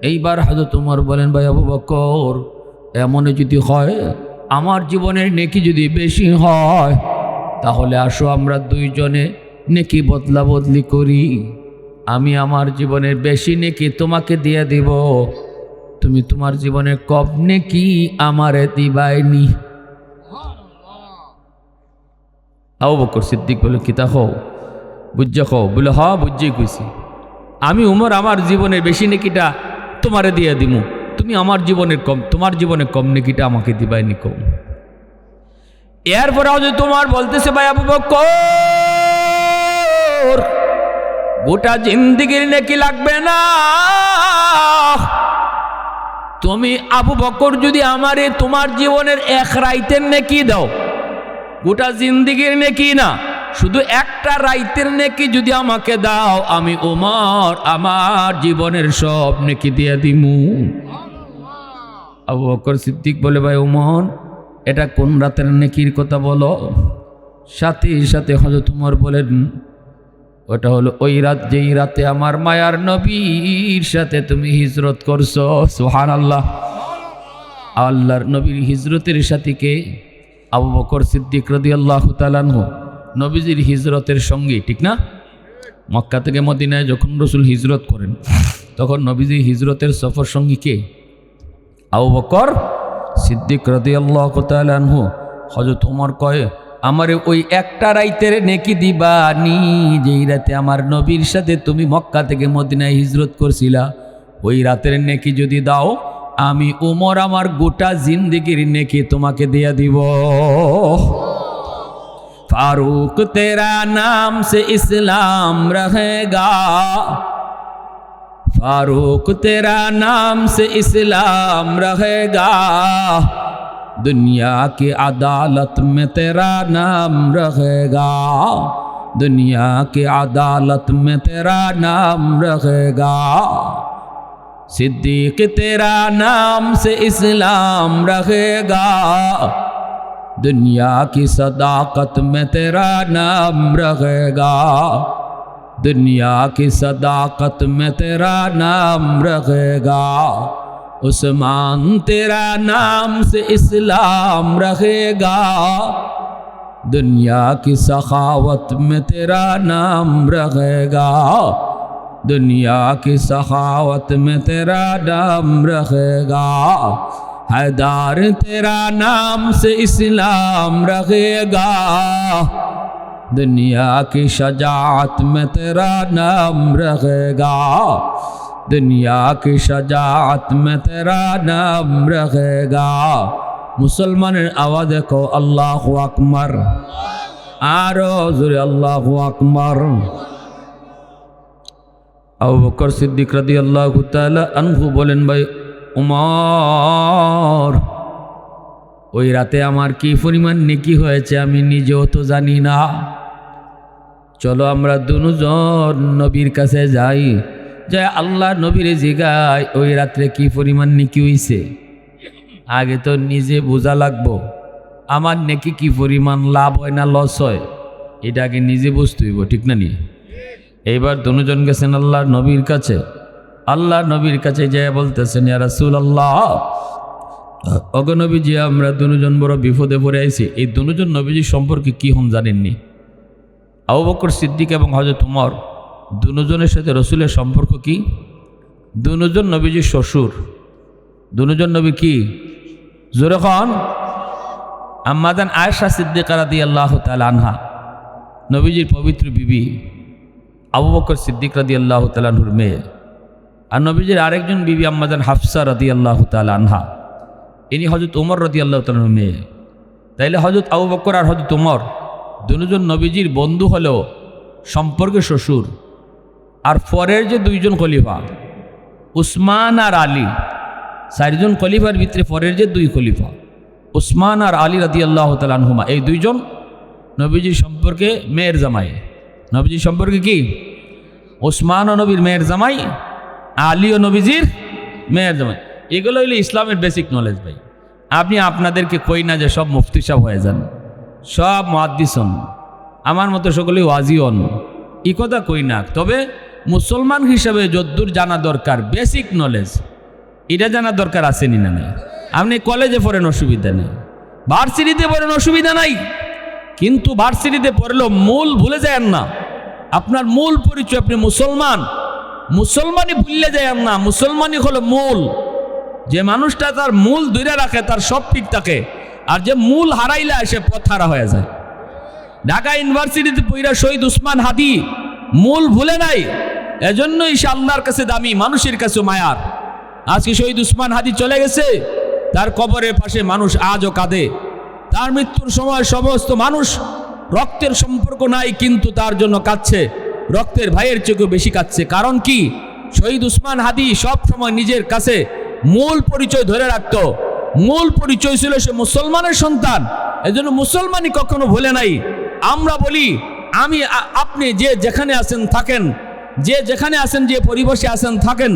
এইবার হযরত উমর বলেন, ভাই আবু বকর, এমন যদি হয় আমার জীবনের নেকি যদি বেশি হয়, তাহলে আসো আমরা দুইজনে নেকি বদলা বদলি করি। আমি আমার জীবনের বেশি নেকি তোমাকে দিয়ে দিব, তুমি তোমার জীবনের কম নেকি আমারে দিবাইনি। আবু বকর সিদ্দিক বলে, কিতা হও বুঝছে হও? বলে হ বুঝছেই কইছি, আমি উমর আমার জীবনের বেশি নেকিটা তোমারে দিয়ে দিমু, তুমি আমার জীবনের কম, তোমার জীবনে কম নেকিটা আমাকে দিবাইনি কম। এরপরে হয়তো তোমার বলতেছে, ভাই আবু বকর, গোটা জিন্দেগির নেকি লাগবে না, তুমি আবু বকর যদি আমারে তোমার জীবনের এক রাইতের নেকি দাও, গোটা জিন্দেগির নেকি না, শুধু একটা রাইতের নেকি যদি আমাকে দাও, আমি ওমর আমার জীবনের সব নেকি দিয়ে দিমু। আবু বকর সিদ্দিক বলে, ভাই ওমর, এটা কোন রাতের নেকির কথা বলো? সাথে সাথে হযরত উমর বলেন, ওটা হলো ওই রাত যেই রাতে আমার মায়ার নবীর সাথে তুমি হিজরত করছো। সুবহানাল্লাহ। আল্লাহর নবীর হিজরতের সাথীকে আবু বকর সিদ্দিক রাদিয়াল্লাহু তাআলা আনহু, নবীজির হিজরতের সঙ্গী, ঠিক না? মক্কা থেকে মদিনায় যখন রাসূল হিজরত করেন, তখন নবীজির হিজরতের সফর সঙ্গী কে? আবু বকর সিদ্দিক রাদিয়াল্লাহু তাআলা আনহু। হযরত ওমর কয়, আমারে ওই একটা রাইতের নেকি দিবানি যেই রাতে আমার নবীর সাথে তুমি মক্কা থেকে মদিনায় হিজরত করছিলা, ওই রাতের নেকি যদি দাও, আমি ওমর আমার গোটা জিন্দেগির নেকি তোমাকে দিয়ে দিব। फारूक तेरा नाम से इस्लाम रहेगा, फारूक तेरा नाम से इस्लाम रहेगा, दुनिया की अदालत में तेरा नाम रहेगा, दुनिया की अदालत में तेरा नाम रहेगा, सिद्दीक तेरा नाम से इस्लाम रहेगा, दुनिया की सदाकत में तेरा नाम रहेगा, दुनिया की सदाकत में तेरा नाम रहेगा, उस्मान तेरा नाम से इस्लाम रहेगा, दुनिया की सखावत में तेरा नाम रहेगा, दुनिया की सखावत में तेरा नाम रहेगा, हैदर तेरा नाम से इस्लाम रहेगा, दुनिया की शजाअत में तेरा नाम रहेगा, दुनिया की शजाअत में तेरा नाम रहेगा। मुसलमाনের आवाज को अल्लाहु আকবার, आरो जोरे अल्लाहु আকবার। আবু বকর সিদ্দিক রাদিয়াল্লাহু তাআলা আনহু বলেন, ভাই উমর, ওই রাতে আমার কি পরিমাণ নেকি হয়েছে আমি নিজেও তো জানি না। চলো আমরা দুজন নবীর কাছে যাই, যে আল্লাহ নবীর জিগাই ওই রাত্রে কি পরিমাণ নেকি হইছে। আগে তো নিজে বোঝা লাগবো আমার নেকি কি পরিমাণ লাভ হয় না লস হয়, এটা আগে নিজে বুঝতে হইব, ঠিক না নি? এইবার দুজন গেছেন আল্লাহর নবীর কাছে। আল্লাহ নবীর কাছে যেয়ে বলতেছেন, ইয়া রাসূলুল্লাহ, ওগো নবীজি, আমরা দুজন বড় বিপদে পড়ে আইছি। এই দুজন নবীজি সম্পর্কে কি হন জানেননি? আবু বকর সিদ্দিক এবং হযরত উমর দুজনের সাথে রসুলের সম্পর্ক কি? দুজন নবীজির শ্বশুর। দুজন নবী কি? জোরে খান। আম্মাজান আয়েশা সিদ্দিকা রাদিয়াল্লাহু তাআলা আনহা, নবীজির পবিত্র বিবি, আবু বকর সিদ্দিক রাদিয়াল্লাহু তাআলা আনহুর মেয়ে। আর নবীজির আরেকজন বিবি আম্মাজান হাফসা রাদিয়াল্লাহু তাআলা আনহা, ইনি হযরত উমর রাদিয়াল্লাহু তাআলা আনহুর মেয়ে। তাইলে হযরত আবু বকর আর হযরত উমর দুজন নবীজির বন্ধু হলেও সম্পর্কে শ্বশুর। আর পরের যে দুইজন খলিফা উসমান আর আলী, চারজন খলিফার ভিতরে পরের যে দুই খলিফা উসমান আর আলী রাদিয়াল্লাহু তাআলা আনহুমা এই দুইজন নবীজির সম্পর্কে মেয়ের জামাই। নবীজির সম্পর্কে কি? উসমান ও নবীর মেয়ের জামাই, আলী ও নবীজির মেয়ের জামাই। এগুলো হইলে ইসলামের বেসিক নলেজ ভাই। আপনি আপনাদেরকে কই না যে সব মুফতি সাহেব হয়ে যান, সব মুহাদ্দিস হন, আমার মতো সকলে ওয়াজি হন, এই কথা কই না। তবে মুসলমান হিসাবে যদ্দূর জানা দরকার বেসিক নলেজ, এটা জানা দরকার আসেনি না নাই। আপনি কলেজে পড়েন অসুবিধা নেই, ভার্সিটিতে পড়েন অসুবিধা নাই, কিন্তু ভার্সিটিতে পড়লেও মূল ভুলে যায়েন না। আপনার মূল পরিচয় আপনি মুসলমান, মুসলমানই ভুললে যায়েন না। মুসলমানই হলো মূল। যে মানুষটা তার মূল ধরে রাখে তার সব ঠিক থাকে, আর যে মূল হারাইলে সে পথ হারা হয়ে যায়। ঢাকা ইউনিভার্সিটিতে পড়া শহীদ উসমান হাদি মূল ভুলে নাই, এজন্যই সে আল্লাহর কাছে দামি, মানুষের কাছে মায়ার। আজকে শহীদ উসমান হাদি চলে গেছে, তার কবরের পাশে মানুষ আজও কাঁদে। তার মৃত্যুর সময় সমস্ত মানুষ, রক্তের সম্পর্ক নাই কিন্তু তার জন্য কাঁদছে, রক্তের ভাইয়ের চোখে বেশি কাঁদছে। কারণ কি? শহীদ উসমান হাদি সব সময় নিজের কাছে মূল পরিচয় ধরে রাখত। মূল পরিচয় ছিল সে মুসলমানের সন্তান, এজন্য মুসলমানই কখনো ভুলে নাই। আমরা বলি আমি আপনি যে যেখানে আছেন থাকেন, যে যেখানে আছেন যে পরিবেশে আছেন থাকেন,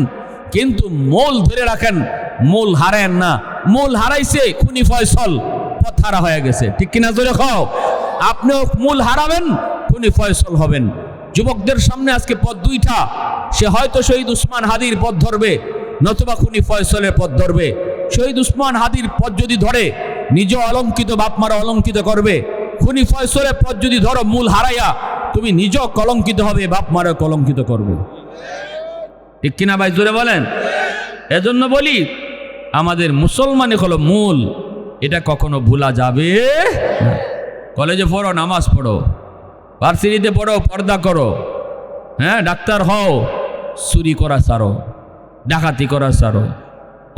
কিন্তু মূল ধরে রাখেন, মূল হারায়েন না। মূল হারাইছে খুনি ফয়সল, পথ হারা হয়ে গেছে। ঠিক কিনা জোরে খাও? আপনিও মূল হারাবেন, খুনি ফয়সল হবেন। যুবকদের সামনে আজকে পথ দুইটা, সে হয়তো শহীদ উসমান হাদির পথ ধরবে, নতুবা খুনি ফয়সলের পথ ধরবে। শহীদ উসমান হাদির পথ যদি ধরে নিজ অলঙ্কিত বাপ মারা অলঙ্কিত করবে, খুনি ফয়সলের পথ যদি ধরো মূল হারাইয়া তুমি নিজ কলঙ্কিত হবে, বাপ মারা কলঙ্কিত করবে। ঠিক কিনা ভাই জোরে বলেন? এজন্য বলি আমাদের মুসলমানই হলো মূল, এটা কখনো ভুলা যাবে না। কলেজে পড়ো, নামাজ পড়ো, ভার্সিটিতে পড়ো, পর্দা করো, হ্যাঁ ডাক্তার হও, চুরি করা ছাড়ো, ডাকাতি করা ছাড়ো,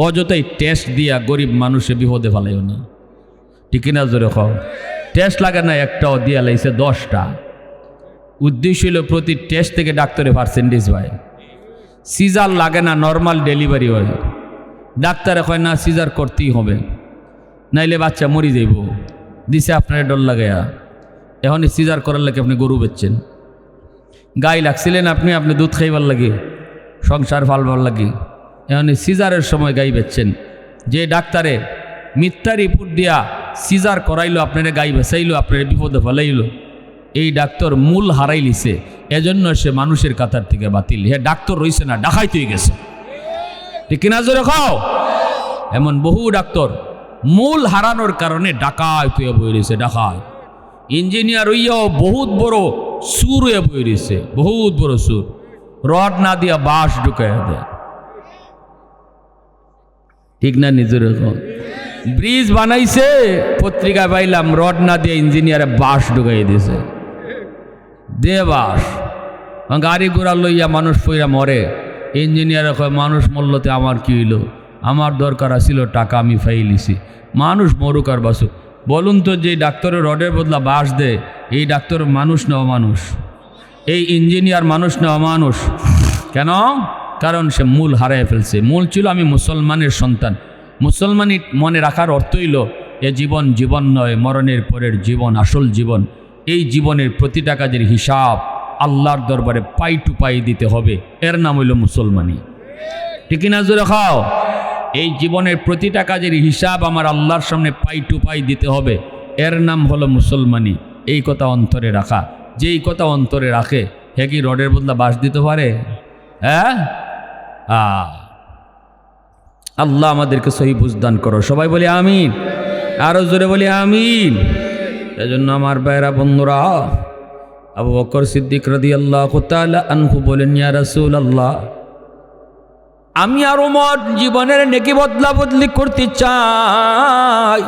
অযথাই টেস্ট দিয়া গরিব মানুষে বিপদে ফেলাইও না। ঠিক কিনা জোরে খাও? টেস্ট লাগে না, একটাও দিয়া লাইছে 10টা। উদ্দেশ্য হলো প্রতি টেস্ট থেকে ডাক্তারের পার্সেন্টেজ হয়। সিজার লাগে না, নর্মাল ডেলিভারি হয়। ডাক্তারে কয় না সিজার করতেই হবে, নাইলে বাচ্চা মরি যাইব, দিছে আপনার ডর লাগাইয়া। এখন সিজার করার লাগে আপনি গরু বেচছেন, গাই লাগছিলেন আপনি দুধ খাইবার লাগে, সংসার ফালবার লাগে। এখন সিজারের সময় গাই বেচছেন। যে ডাক্তারে মিথ্যা রিপোর্ট দিয়া সিজার করাইলো, আপনারা গাই বেচাইলো, আপনারা বিপদে ফেলাইলো, এই ডাক্তার মূল হারাই লিছে, এজন্য সে মানুষের কাতার থেকে বাতিল। হ্যাঁ ডাক্তার রইছে না, ডাকাইতে হয়ে গেছে। ঠিক কিনা জোরে খাও? এমন বহু ডাক্তার মূল হারানোর কারণে ডাকাইত হয়ে বই রয়েছে। ডাকাত ইঞ্জিনিয়ার হইয়াও বহুত বড় সুর হয়ে বই রয়েছে, বহুত বড় সুর। রড না দিয়া বাঁশ ঢুকাই দেয়। ঠিক না? নিজের ব্রিজ বানাইছে, পত্রিকায় পাইলাম রড না দিয়ে ইঞ্জিনিয়ারে বাঁশ ঢুকাই দিয়েছে। দে বাঁশ, গাড়ি ঘোড়া লইয়া মানুষ পইরা মরে। ইঞ্জিনিয়ারে কয় মানুষ মরলতে আমার কি হইল, আমার দরকার আছিল টাকা, আমি ফাইলিছি। মানুষ মরুক আর বাসুক। বলুন তো, যে ডাক্তারের রডের বদলা বাঁশ দে, এই ডাক্তার মানুষ না অমানুষ? এই ইঞ্জিনিয়ার মানুষ না অমানুষ? কেন? কারণ সে মূল হারায় ফেলছে। মূল ছিল আমি মুসলমানের সন্তান। মুসলমানই মনে রাখার অর্থ হইল এ জীবন জীবন নয়, মরণের পরের জীবন আসল জীবন। এই জীবনের প্রতিটা কাজের হিসাব আল্লাহর দরবারে পাই টু পাই দিতে হবে, এর নাম হইল মুসলমানি। ঠিক না জোরে খাও? এই জীবনের প্রতিটা কাজের হিসাব আমার আল্লাহর সামনে পাই টু পাই দিতে হবে, এর নাম হলো মুসলমানি। এই কথা অন্তরে রাখা। যেই কথা অন্তরে রাখে হে কি রডের বদলা বাঁশ দিতে পারে? হ্যাঁ, আল্লাহ আমাদেরকে সহি বুঝদান করো। সবাই বলি আমিন, আরো জোরে বলি আমিন। এজন্য আমার ভাইরা বন্ধুরা, আবু বকর সিদ্দিক রাদিয়াল্লাহু তাআলা আনহু বলেন, ইয়া রাসূলুল্লাহ, আমি আর উমর জীবনের নেকি বদলা বদলি করতে চাই,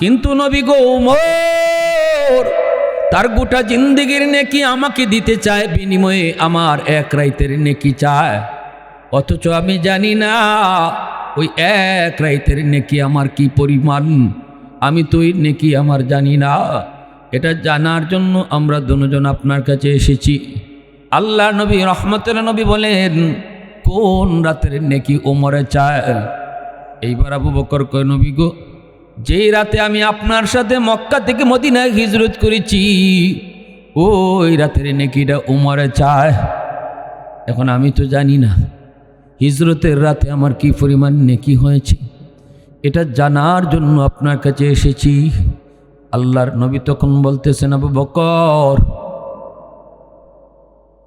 কিন্তু নবী গো উমর তার গোটা জিন্দেগির নেকি আমাকে দিতে চায়, বিনিময়ে আমার এক রাইতের নেকি চায়। অথচ আমি জানি না ওই এক রাইতের নেকি আমার কি পরিমাণ, আমি তো ওই নেকি আমার জানি না। এটা জানার জন্য আমরা দুজন আপনার কাছে এসেছি। আল্লাহ নবী রহমতের নবী বলেন, কোন রাতের নেকি ওমরে চায়? এইবার আবু বকর কয়, নবী গো যেই রাতে আমি আপনার সাথে মক্কা থেকে মদিনায় হিজরত করেছি ওই রাতের নেকিটা উমরে চায়। এখন আমি তো জানি না হিজরতের রাতে আমার কি পরিমাণ নেকি হয়েছে, এটা জানার জন্য আপনার কাছে এসেছি। আল্লাহর নবী তখন বলতেছেন, আবু বকর,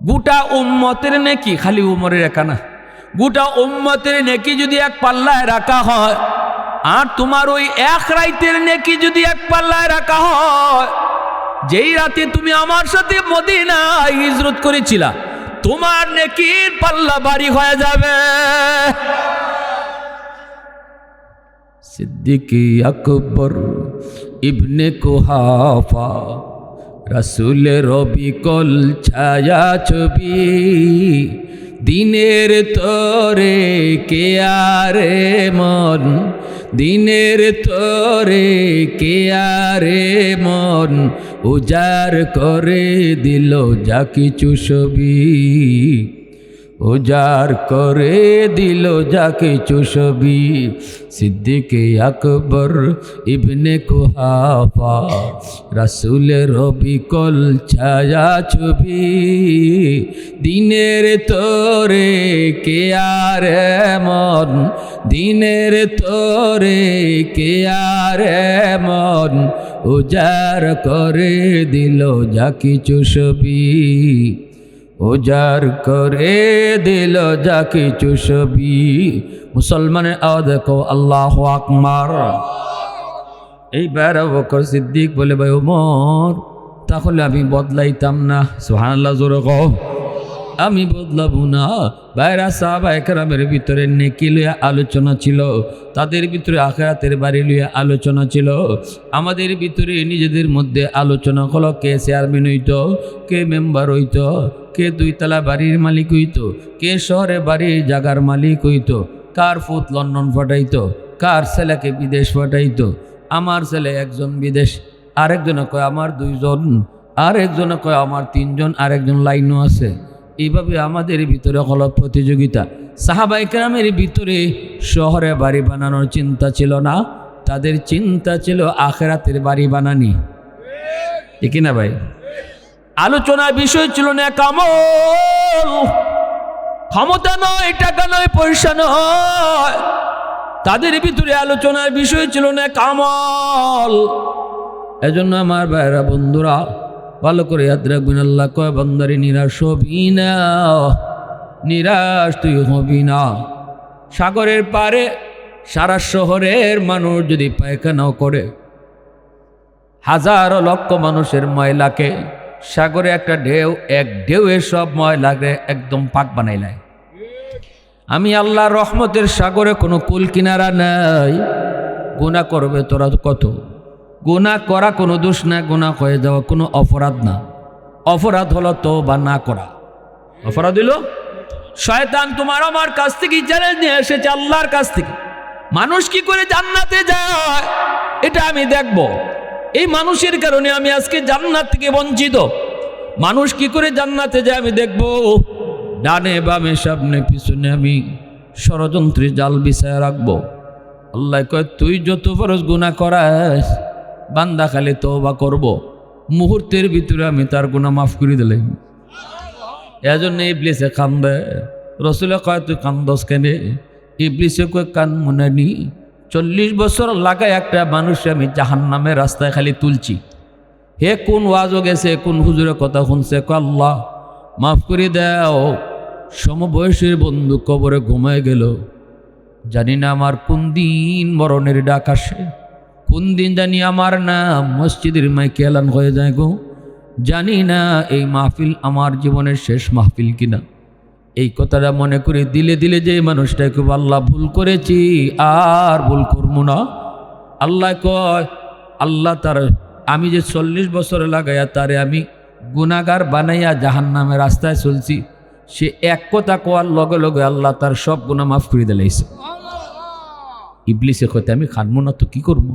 গোটা উম্মতের নেকি, খালি উমরের একা না, গোটা উম্মতের নেকি যদি এক পাল্লায় রাখা হয় আর তোমার ওই এক রাতের নেকি যদি এক পাল্লায় রাখা হয়, যেই রাতে তুমি আমার সাথে মদিনায় হিজরত করেছিলা, তোমার নেকির পাল্লা ভারী হয়ে যাবে। সিদ্দিক আকবর ইবনে কুহাফা রাসূলের বিকল ছায়া ছবি, দিনের তরে কে আরে মন, দিনের তরে কে আরে মন, উজার করে দিল যা কিছু ছবি, উজার করে দিল যা কিছু ছবি। সিদ্দিক আকবর ইবনে কুহাফা রাসূলের বিকল ছায়া ছবি, দিনের তরে কে আরে মন, দিনের তরে কে আরে মন, উজার করে দিল যা কিছু ছবি, উজার করে দিল যা কিছু ছবি। মুসলমানের আওয়াজ দেখো, আল্লাহু আকবার। এইবার আবু বকর সিদ্দিক বলে, ভাই ওমর, তাহলে আমি বদলাইতাম না? সুবহানাল্লাহ, জোরে কও, আমি বদলাবো না। বাইরা সাহাবায়ে কেরামের ভিতরে নেকি লইয়া আলোচনা ছিল, তাদের ভিতরে আখিরাতের বাড়ি লইয়া আলোচনা ছিল। আমাদের ভিতরে নিজেদের মধ্যে আলোচনা হলো, কে চেয়ারম্যান হইতো, কে মেম্বার হইতো, কে দুইতলা বাড়ির মালিক হইতো, কে শহরে বাড়ির জাগার মালিক হইতো, কার ফুত লন্ডন পাঠাইতো, কার ছেলেকে বিদেশ পাঠাইতো। আমার ছেলে একজন বিদেশ, আরেকজনে কয় আমার দুইজন, আরেকজনে কয় আমার তিনজন, আরেকজন লাইনও আছে। এইভাবে আমাদের ভিতরে হলো প্রতিযোগিতা। সাহাবায়ে কেরামের ভিতরে শহরে বাড়ি বানানোর চিন্তা ছিল না, তাদের চিন্তা ছিল আখিরাতের বাড়ি বানানি, ঠিক না ভাই? আলোচনার বিষয় ছিল না কামল, ক্ষমতা নয়, টাকা নয়, পয়সা নয়, তাদের ভিতরে আলোচনার বিষয় ছিল না কামল। এজন্য আমার ভাইরা বন্ধুরা ভালো করে ইয়াদ রাখবেন, আল্লাহ কয় বান্দারে নিরাশ হবি না, নিরাশ তুই হবি না। সাগরের পারে সারা শহরের মানুষ যদি পায়খানাও করে, হাজারো লক্ষ মানুষের ময়লাকে সাগরে একটা ঢেউ, এক ঢেউয়ে সব ময়লাকে একদম পাক বানাইলায়। আমি আল্লাহর রহমতের সাগরে কোনো কুল কিনারা নাই। গুনাহ করবে তোরা কত, গুনাহ করা কোনো দোষ না, গুনাহ হয়ে যাওয়া কোনো অপরাধ না। অপরাধ হলো তওবা না করা। অপরাধ হলো শয়তান তোমার আমার কাছ থেকে চ্যালেঞ্জ নিয়ে এসেছে, আল্লাহর কাছ থেকে। মানুষ কি করে জান্নাতে যায় এটা আমি দেখব। এই মানুষের কারণে আমি আজকে জান্নাত থেকে বঞ্চিত। মানুষ কি করে জান্নাতে যায় আমি দেখব। ডানে বামে সামনে পিছনে আমি ষড়যন্ত্রে জাল বিছায় রাখবো। আল্লাহ কয় তুই যত ফরজ গুনাহ করাস বান্দা খালি তওবা করব, মুহূর্তের ভিতরে আমি তার গুনাহ মাফ করে দিলাম। এজন্য ইবলিসে কান্দে। রসুলে কয় তুই কান্দস কেনে? ইবলিসে কয় কান মুনানি 40 বছর লাগায় একটা মানুষ আমি জাহান্নামের রাস্তায় খালি তুলছি। হে কোন ওয়াজও গেছে, কোন হুজুরের কথা শুনছে, কয় আল্লাহ মাফ করে দাও। সমবয়সের বন্ধু কবরে ঘুমায় গেল, জানি না আমার কোন দিন মরণের ডাক আসে, কোন দিন জানি আমার নাম মসজিদের মাইকে এলান হয়ে যায় গো। জানি না এই মাহফিল আমার জীবনের শেষ মাহফিল কিনা। এই কথাটা মনে করে দিলে দিলে যে মানুষটাকে আল্লাহ ভুল করেছি আর ভুল করবো না। আল্লাহ কয় আল্লাহ তার আমি যে 40 বছর লাগাইয়া তারে আমি গুনাহগার বানাইয়া জাহান্নামের রাস্তায় চলছি, সে এক কথা কোয়ার লগে লগে আল্লাহ তার সব গুনাহ মাফ করে দিলাইছে। ইবলিসে কইতে আমি খানবো না তো কি করবো?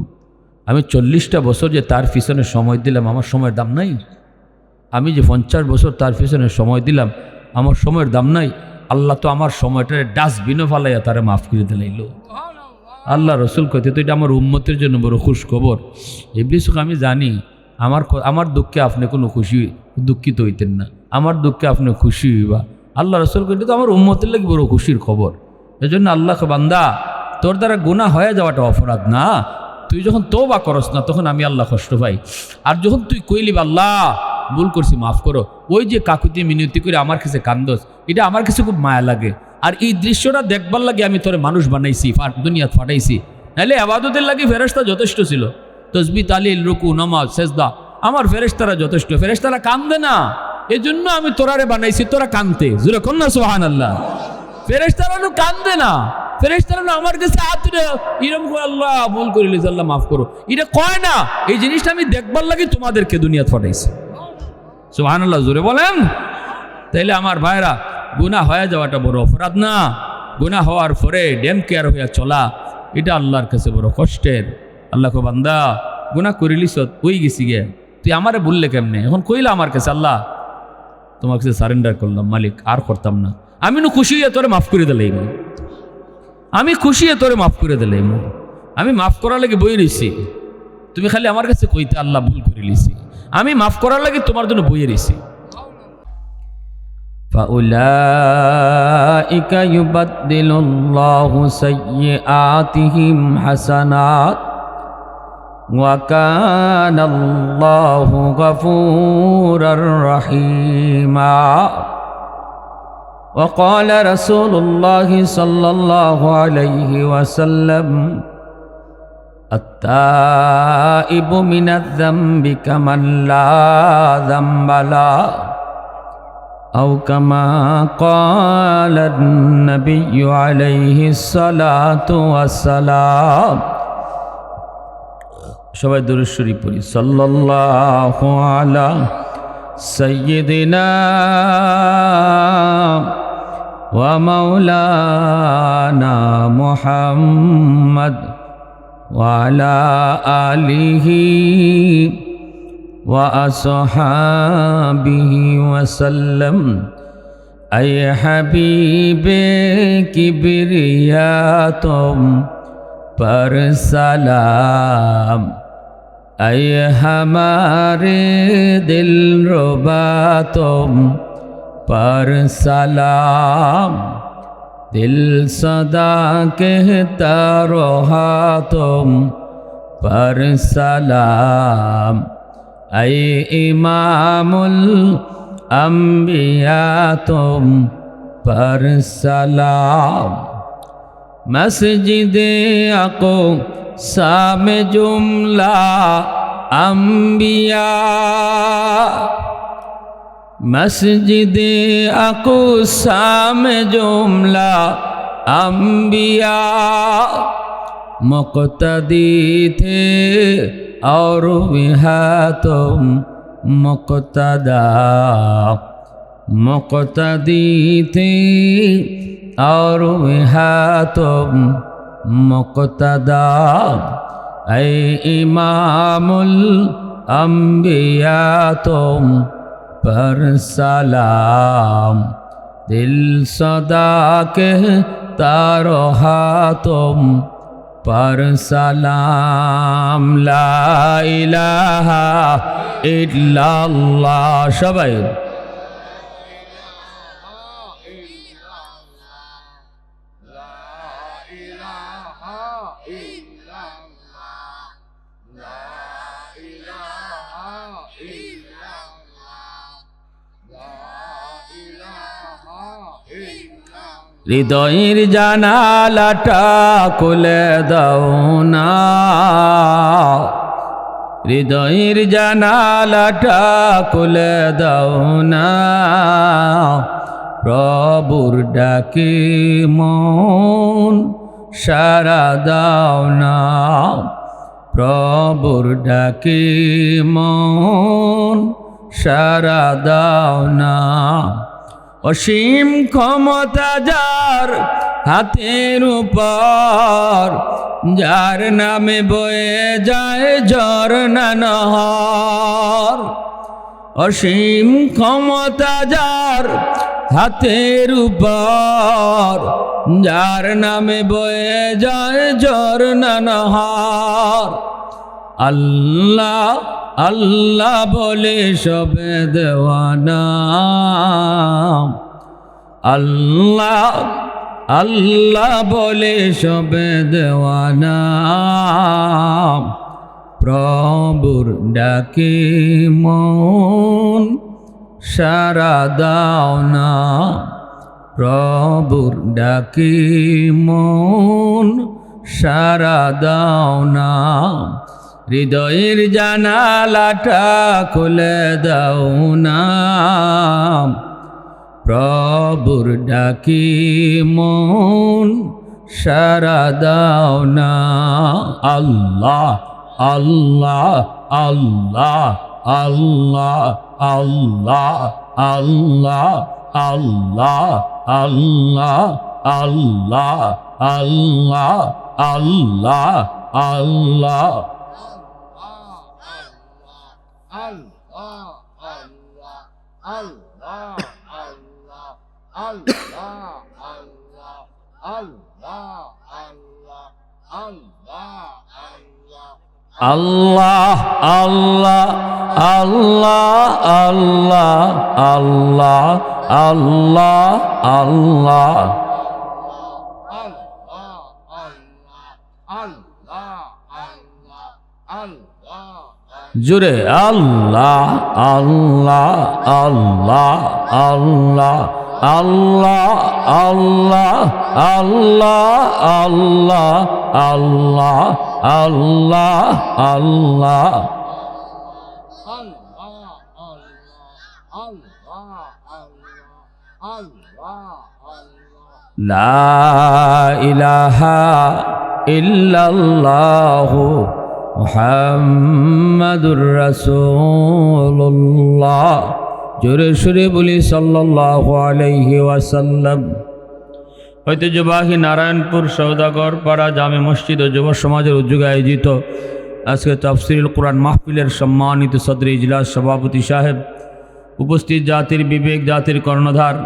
আমি 40টা বছর যে তার পিছনে সময় দিলাম, আমার সময়ের দাম নাই? আমি যে 50 বছর তার পিছনে সময় দিলাম, আমার সময়ের দাম নাই? আল্লাহ তো আমার সময়টা ডাস্টবিনে ফালাইয়া তারে মাফ করে দিলাইল। আল্লাহ রসুল কইতে তো এটা আমার উম্মতের জন্য বড় খুশ খবর। ইবলিসকে আমি জানি আমার দুঃখে আপনি কোনো দুঃখিত হইতেন না, আমার দুঃখে আপনি খুশি হইবা। আল্লাহ রসুল কইতে তো আমার উম্মতের লাগে বড় খুশির খবর। এই জন্য আল্লাহকে বান্দা তোর দ্বারা গুনাহ হয়ে যাওয়াটা অপরাধ না, তুই যখন তওবা করস না তখন আমি আল্লাহ কষ্ট পাই। আর যখন তুই কইলি আল্লাহ ভুল করছি মাফ করো, ওই যে কাকুতি মিনতি করে আমার কাছে কান্দস, এটা আমার কাছে খুব মায়া লাগে। আর এই দৃশ্যটা দেখবার লাগে আমি তোরে মানুষ বানাইছি, দুনিয়াত ফাটাইছি। নাহলে আবাদতের লাগে ফেরেশতা যথেষ্ট ছিল, তসবিহ তাহলিল রুকু নামাজ সেজদা, আমার ফেরেশতারা যথেষ্ট। ফেরেশতারা কান্দে না, এই জন্য আমি তোরারে বানাইছি, তোরা কান্দতে। জোরে কোন না সুবহানাল্লাহ। ফেরেশতারা তো কান্দে না, ফেরেশতারা আমার কাছে আতরে এরকম করে আল্লাহ ভুল করিলিস আল্লাহ মাফ করো, এটা কয় না। এই জিনিসটা আমি দেখবার লাগে তোমাদেরকে দুনিয়াত ফাটাইছি। সুবহানাল্লাহ জোরে বলেন। তাইলে আমার ভাইরা গুনাহ হয়ে যাওয়াটা বড় অপরাধ না, গুনাহ হওয়ার পরে ড্যাম কেয়ার হইয়া চলা এটা আল্লাহর কাছে বড় কষ্টের। আল্লাহ কো বান্দা গুনাহ করিলিস ওই গেছি গে, তুই আমারে বললে কেমনে? এখন কইলা আমার কাছে আল্লাহ তোমার কাছে সারেন্ডার করলাম মালিক, আর করতাম না। আমি খুশি হয়ে তোরে মাফ করে দিলাম, আমি খুশি হয়ে তোরে মাফ করে দিলাম, আমি মাফ করার লাগে বই রইছি। তুমি খালি আমার কাছে কইতে আল্লাহ ভুল করে লিছি, আমি মাফ করার লাগে তোমার জন্য বইয়ে রইছি। ফাউলাইকা ইউবাদদিলুল্লাহু সাইয়্যাতিহিম হাসানাত ওয়া কানাল্লাহু গফুরার রহিমা। وقال رسول الله صلى الله عليه وسلم التائب من الذنب كمن لا ذنب له أو كما قال النبي عليه الصلاة والسلام। সবাই দুরূদ শরীফ পড়ি। সাল্লাল্লাহু আলা সাইয়্যিদিনা ওয়া মাওলানা মুহাম্মদ ওয়া আলা আলিহি ওয়া আসহাবিহি ওয়া সাল্লাম। আই হাবিবে কিবরিয়া তুম पर सलाम, ऐ हमारे दिल रुबा तुम पर सलाम। दिल सदा कहता रहा तुम पर सलाम, ऐ इमामुल अंबिया तुम पर सलाम। मस्जिद अक़सा में जुमला अंबिया, मस्जिद अक़सा में जुमला अंबिया मुक़्तदी थे और वहाँ तुम मुक़्तदा। मुक़्तदी थे और वहाँ तुम मुक़्तदा, ऐ इमामुल अंबिया तुम पर सलाम। दिल सदा कहता रहा तुम पर सलाम। ला इलाहा इल्लल्लाह। सबाई হৃদয়ের জানালাটা খুলে দাও না, হৃদয়ের জানালাটা খুলে দাও না। প্রভুর ডাকে মন সাড়া দাও না, প্রভুর ডাকে মন সাড়া দাও না। অসীম ক্ষমতা যার হাতের উপর, যার নামে বয়ে যায় ঝরনা নহর। অসীম ক্ষমতা যার হাতের উপর, যার নামে বয়ে যায় ঝরনা নাহার। আল্লাহ আল্লাহ বলে সবে দেওয়ানা, আল্লাহ আল্লাহ বলে সবে দেওয়ানা। প্রভুর ডাকে মন সারা দাও না, প্রভুর ডাকে মন সারা দাও না। হৃদয়ের জানালাটা খুলে দাও না, প্রভুর ডাকে মন সারা দাও না। আল্লাহ আল্লাহ আল্লাহ আল্লাহ আল্লাহ আল্লাহ আল্লাহ আল্লাহ আল্লাহ আল্লাহ আল্লাহ আল্লাহ। আল্লাহ আল্লাহ আল্লাহ আল্লাহ আল্লাহ আল্লাহ আল্লাহ। জুড়ে আল্লাহ আল্লাহ আল্লাহ আল্লাহ আল্লাহ আল্লাহ আল্লাহ আল্লাহ আল্লাহ আল্লাহ আল্লাহ। লা ইলাহা ইল্লাল্লাহু মুহাম্মাদুর রাসূলুল্লাহ। জোরে সুরে বলি সাল্লাল্লাহু আলাইহি ওয়াসাল্লাম। ঐতিহ্যবাহী নারায়ণপুর সওদাগর পাড়া জামে মসজিদ ও যুব সমাজের উদ্যোগে আয়োজিত আজকে তাফসীরুল কুরআন মাহফিলের সম্মানিত সদর ইজলাস সভাপতি সাহেব, উপস্থিত জাতির বিবেক, জাতির কর্ণধার,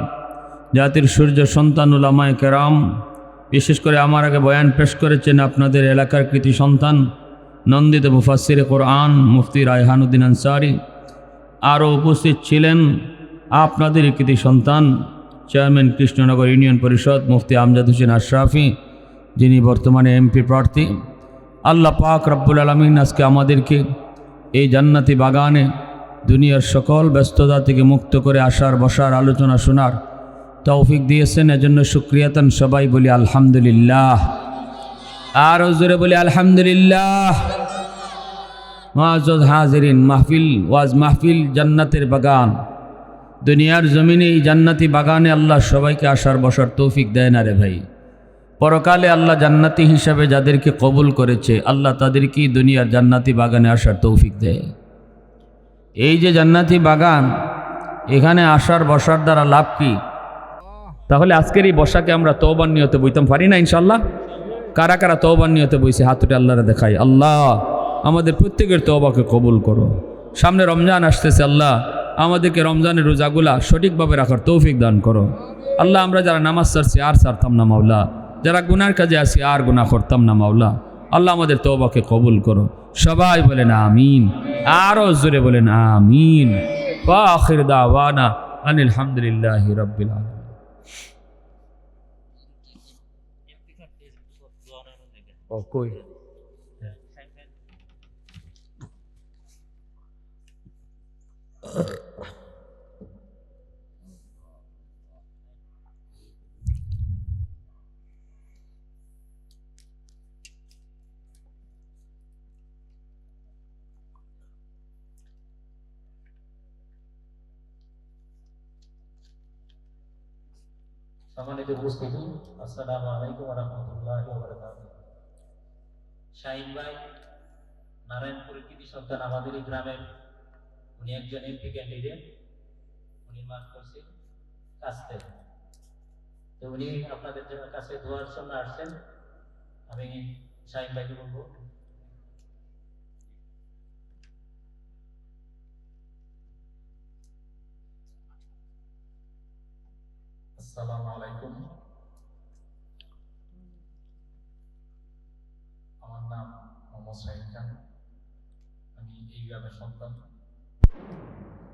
জাতির সূর্য সন্তান উলামায়ে কেরাম, বিশেষ করে আমার আগে বয়ান পেশ করেছেন আপনাদের এলাকার কৃতি সন্তান নন্দিত মুফাসসিরে কোরআন মুফতি রায়হানুদ্দিন আনসারী। আরও উপস্থিত ছিলেন আপনাদের কৃতি সন্তান চেয়ারম্যান কৃষ্ণনগর ইউনিয়ন পরিষদ মুফতি আমজাদ হোসেন আশরাফি, যিনি বর্তমানে এমপি প্রার্থী। আল্লাহ পাক রব্বুল আলামিন আজকে আমাদেরকে এই জান্নাতি বাগানে দুনিয়ার সকল ব্যস্ততা থেকে মুক্ত করে আসার বসার আলোচনা শোনার তৌফিক দিয়েছেন, এজন্য শুকরিয়াতান সবাই বলি আলহামদুলিল্লাহ। আর জোরে বলি আলহামদুলিল্লাহ। মুআজ্জাজ হাজিরিন, মাহফিল ওয়াজ মাহফিল জান্নাতের বাগান, দুনিয়ার জমিনে এই জান্নাতি বাগানে আল্লাহ সবাইকে আসার বসার তৌফিক দেয় না রে ভাই। পরকালে আল্লাহ জান্নাতি হিসাবে যাদেরকে কবুল করেছে আল্লাহ তাদেরকেই দুনিয়ার জান্নাতি বাগানে আসার তৌফিক দেয়। এই যে জান্নাতি বাগান, এখানে আসার বসার দ্বারা লাভ কি? তাহলে আজকের এই বসাকে আমরা তওবার নিয়তে বইতাম পারি না ইনশাল্লাহ? কারা কারা তওবার নিয়তে বইছে হাত উঠে আল্লাহরে দেখাই। আল্লাহ আমাদের প্রত্যেকের তওবাকে কবুল করো। সামনে রমজান আসতেছে, আল্লাহ আমাদেরকে রমজানের রোজাগুলা সঠিকভাবে রাখার তৌফিক দান করো। আল্লাহ আমরা যারা নামাজ ছাড়ছি আর ছাড়তাম না মাওলা, যারা গুনার কাজে আছি আর গুনাহ করতাম না মাওলা। আল্লাহ আমাদের তওবাকে কবুল করো। সবাই বলেন আমিন, আরও জোরে বলেন আমিন। ওয়া আখির দাওয়ানা আনিল হামদুলিল্লাহি রাব্বিল আলামিন। ও কই সম্মানিত উপস্থিতি, আসসালামু আলাইকুম ওয়া রাহমাতুল্লাহি ওয়া বারাকাতুহু। শাহিন ভাই নারায়ণপুরের কৃতি সন্তান, আমাদের এই গ্রামের, উনি একজন এমপি ক্যান্ডিডেট, উনি মাঠ করছেন কাছে। তো উনি আপনাদের কাছে দোয়ার জন্য আসছেন। আমি শাহিন ভাইকে বলবো। আসসালামু আলাইকুম। আমার নাম মোহাম্মদ শাহিদ খান। আমি এই গ্রামের সন্তান।